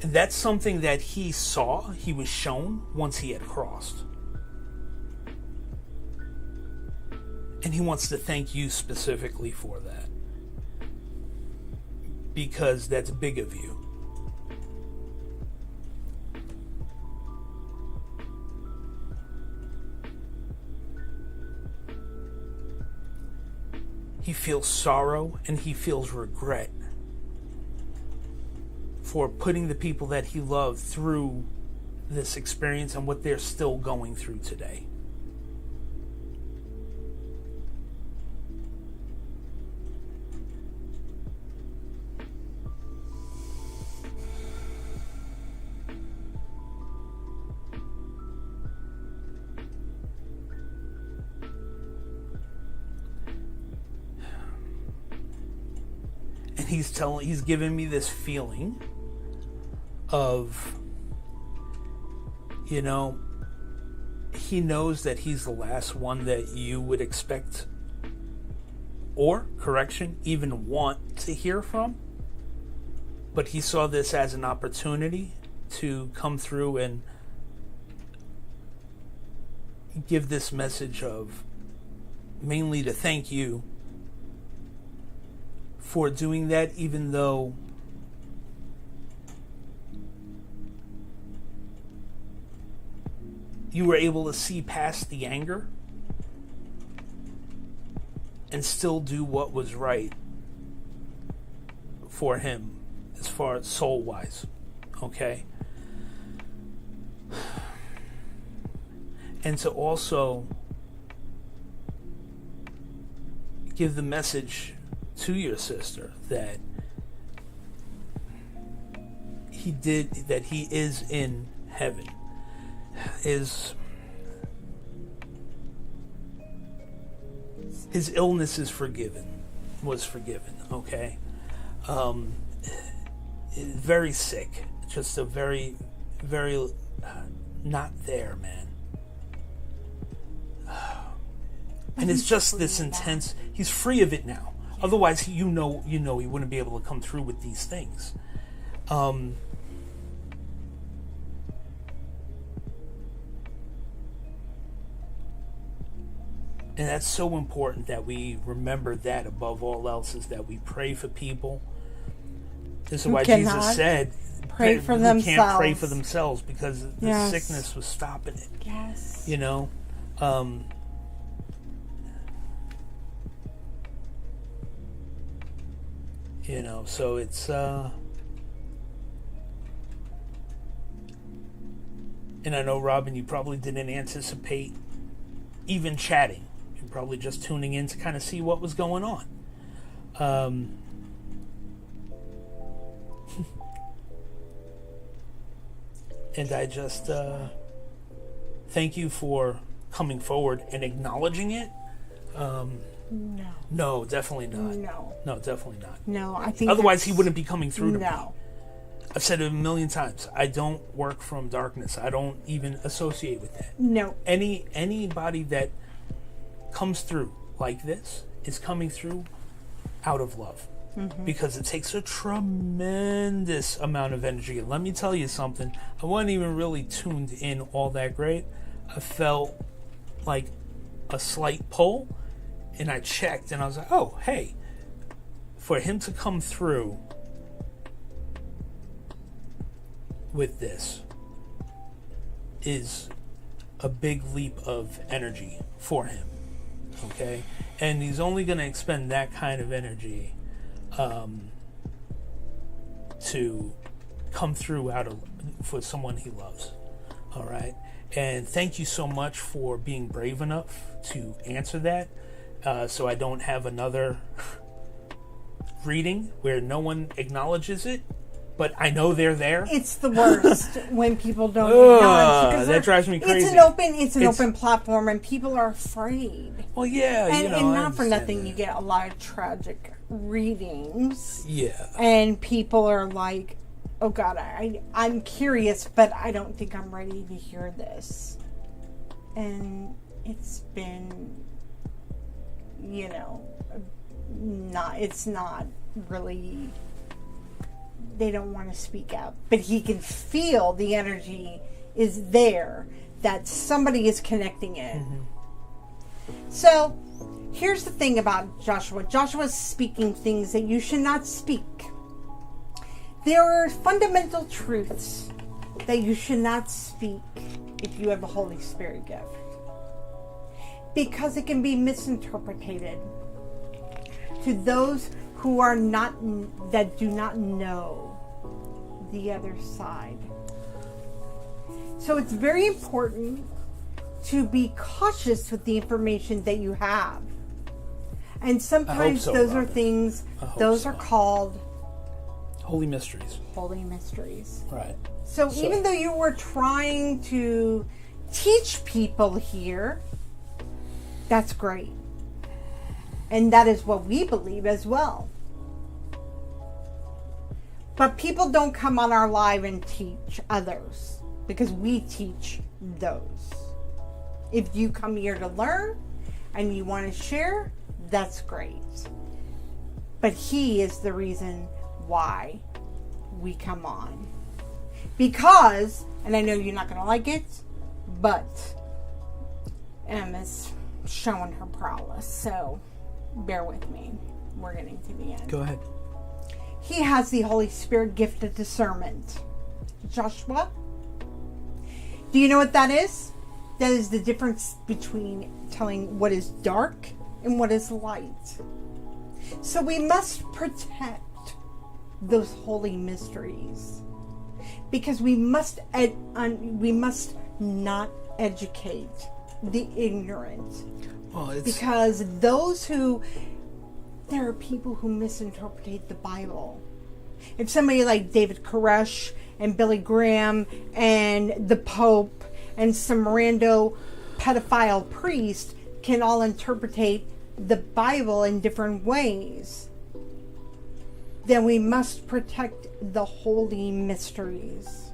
And that's something that he saw, he was shown once he had crossed. And he wants to thank you specifically for that. Because that's big of you. He feels sorrow and he feels regret for putting the people that he loved through this experience and what they're still going through today. And he's giving me this feeling of, he knows that he's the last one that you would expect or, even want to hear from. But he saw this as an opportunity to come through and give this message of, mainly to thank you for doing that, even though you were able to see past the anger and still do what was right for him as far as soul-wise. Okay? And to also give the message to your sister that he is in heaven is his illness was forgiven, okay? Very sick, just a very, very not there, man. And it's just this intense. He's free of it now. Otherwise, you know, he wouldn't be able to come through with these things. And that's so important that we remember that above all else, is that we pray for people. This is why Jesus said, pray for themselves. Can't pray for themselves because the sickness was stopping it. Yes. You know? You know, so it's and I know, Robin, you probably didn't anticipate even chatting. You're probably just tuning in to kind of see what was going on. And I just thank you for coming forward and acknowledging it. No, definitely not. No, definitely not. No, I think otherwise he wouldn't be coming through to me. No. I've said it a million times. I don't work from darkness. I don't even associate with that. No. Anybody that comes through like this is coming through out of love. Mm-hmm. Because it takes a tremendous amount of energy. And let me tell you something. I wasn't even really tuned in all that great. I felt like a slight pull. And I checked and I was like, oh, hey. For him to come through with this is a big leap of energy for him. Okay? And he's only going to expend that kind of energy to come through for someone he loves. All right? And thank you so much for being brave enough to answer that, so I don't have another reading where no one acknowledges it, but I know they're there. It's the worst when people don't acknowledge. That drives me crazy. It's an open platform, and people are afraid. Well, yeah, and not for nothing, you get a lot of tragic readings. Yeah, and people are like, "Oh God, I'm curious, but I don't think I'm ready to hear this." And it's been, it's not really. They don't want to speak out, but he can feel the energy is there, that somebody is connecting it. Mm-hmm. So, here's the thing about Joshua. Joshua's speaking things that you should not speak. There are fundamental truths that you should not speak if you have a Holy Spirit gift, because it can be misinterpreted to those who are that do not know the other side. So it's very important to be cautious with the information that you have. And sometimes those are things, those are called Holy Mysteries. Holy Mysteries. Right. So even though you were trying to teach people here, that's great. And that is what we believe as well. But people don't come on our live and teach others, because we teach those. If you come here to learn and you want to share, that's great. But he is the reason why we come on. Because, and I know you're not going to like it, but Emma's showing her prowess, so bear with me. We're getting to the end. Go ahead. He has the Holy Spirit gift of discernment. Joshua, do you know what that is? That is the difference between telling what is dark and what is light. So we must protect those holy mysteries, because we must not educate the ignorant. Well, because there are people who misinterpret the Bible. If somebody like David Koresh and Billy Graham and the Pope and some rando pedophile priest can all interpret the Bible in different ways, then we must protect the holy mysteries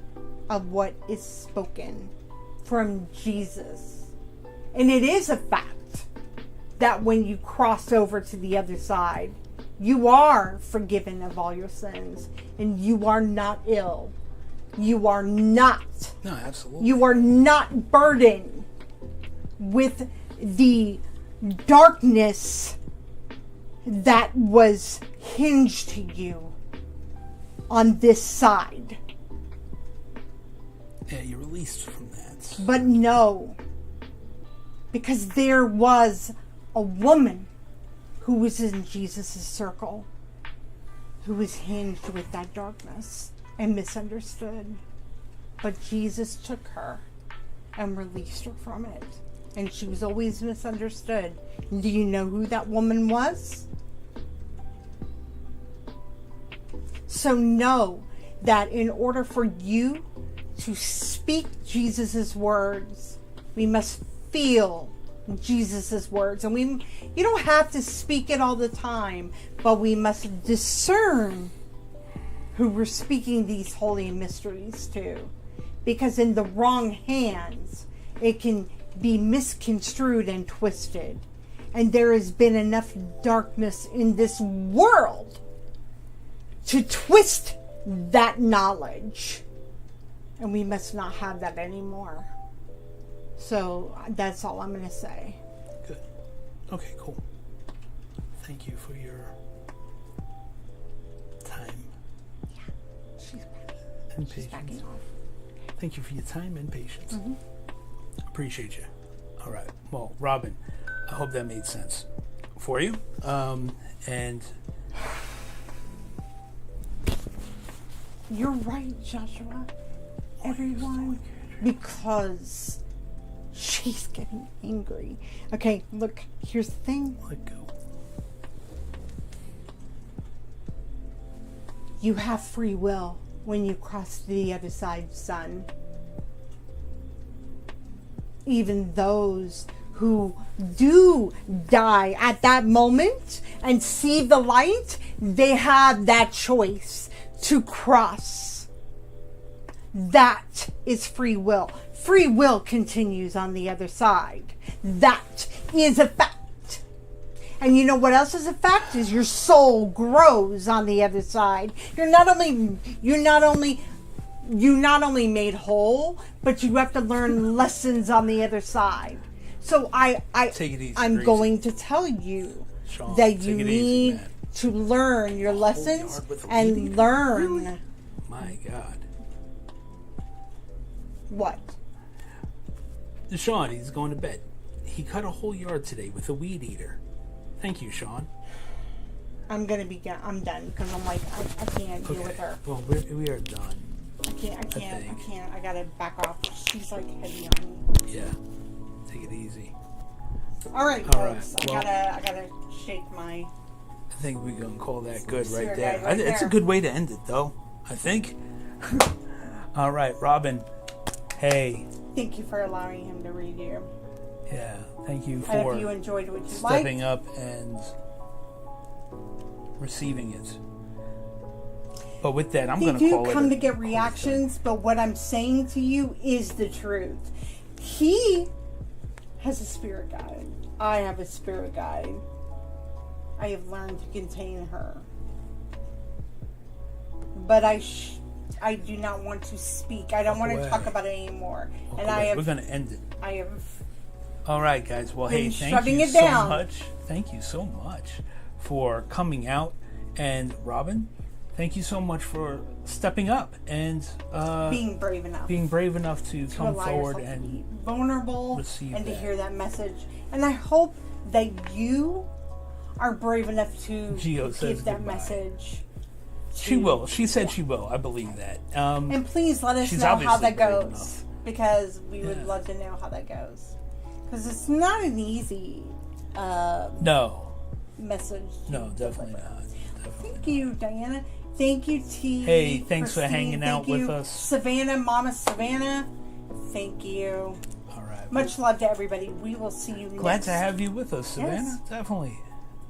of what is spoken from Jesus. And it is a fact that when you cross over to the other side, you are forgiven of all your sins, and you are not ill. You are not. No, absolutely. You are not burdened with the darkness that was hinged to you on this side. Yeah, you're released from that. But no, because there was a woman who was in Jesus' circle who was hinged with that darkness and misunderstood. But Jesus took her and released her from it. And she was always misunderstood. Do you know who that woman was? So know that in order for you to speak Jesus' words, we must feel Jesus' words. And you don't have to speak it all the time, but we must discern who we're speaking these holy mysteries to. Because in the wrong hands, it can be misconstrued and twisted. And there has been enough darkness in this world to twist that knowledge. And we must not have that anymore. So that's all I'm going to say. Good. Okay, cool. Thank you for your time. Yeah, she's back. And She's patience. backing off. Thank you for your time and patience. Mm-hmm. Appreciate you. All right. Well, Robin, I hope that made sense for you. And you're right, Joshua. Everyone, because she's getting angry. Okay, look, here's the thing. let go. You have free will when you cross to the other side, son. Even those who do die at that moment and see the light, they have that choice to cross. That is free will. Free will continues on the other side. That is a fact. And you know what else is a fact? Is your soul grows on the other side. You're not only made whole, but you have to learn lessons on the other side. So I'm Gracie. going to tell you Sean, that you take it need easy, man. to learn your lessons yard with a and weed eater? learn Really? My God. what? Sean, he's going to bed. He cut a whole yard today with a weed eater. Thank you, Sean. I'm done because I'm like I can't deal with her. Well, we are done. I can't. I gotta back off. She's like heavy on me. Yeah. Take it easy. All right, All right, folks. well- I gotta shake my. I think we're going to call that good right Sure, there. guys, right It's a there. good way to end it, though, I think. All right, Robin. Hey. Thank you for allowing him to read you. Yeah, thank you And for if you enjoyed what you stepping liked, up and receiving it. But with that, I'm they going to call do it. come to get reactions, but what I'm saying to you is the truth. He has a spirit guide. I have a spirit guide. I have learned to contain her. But I do not want to speak. I don't want to talk about it anymore. And we're going to end it. I have All right, guys. Well, hey, been thank shoving you it so down. much. Thank you so much for coming out. And Robin, thank you so much for stepping up and being brave enough. to come allow forward yourself to be and vulnerable receive and to that. hear that message. And I hope that you are brave enough to Gio says give that goodbye. message. She will. She said she will. I believe that. And please let us She's know how obviously that brave goes. enough. Because we would Yeah. love to know how that goes. Because it's not an easy No. message. to No, definitely deliver. not. Definitely Thank you, Diana. Thank you, T. Hey, thanks for Christine. hanging out with us. Savannah, Mama Savannah. Thank you. All right. Much love to everybody. We will see you Glad next. to have you with us, Savannah. Yes. Definitely.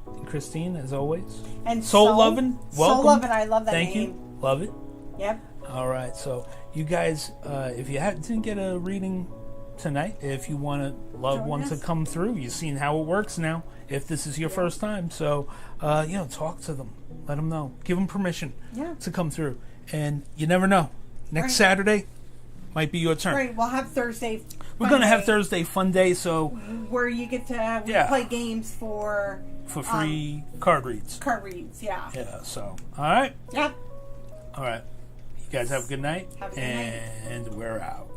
And Christine, as always. And Soul Lovin', welcome. Soul Lovin', I love that Thank name. you. Love it. Yep. All right. So, you guys, if you didn't get a reading tonight, if you want a loved one to come through, you've seen how it works now. If this is your first time, so talk to them, let them know, give them permission to come through, and you never know. Next Saturday might be your turn. Right, we'll have Thursday. We're gonna have Thursday fun day, so where you get to play games for free card reads. Card reads, yeah. Yeah. So, all right. Yep. All right. You guys have a good night, Have a good night. and we're out.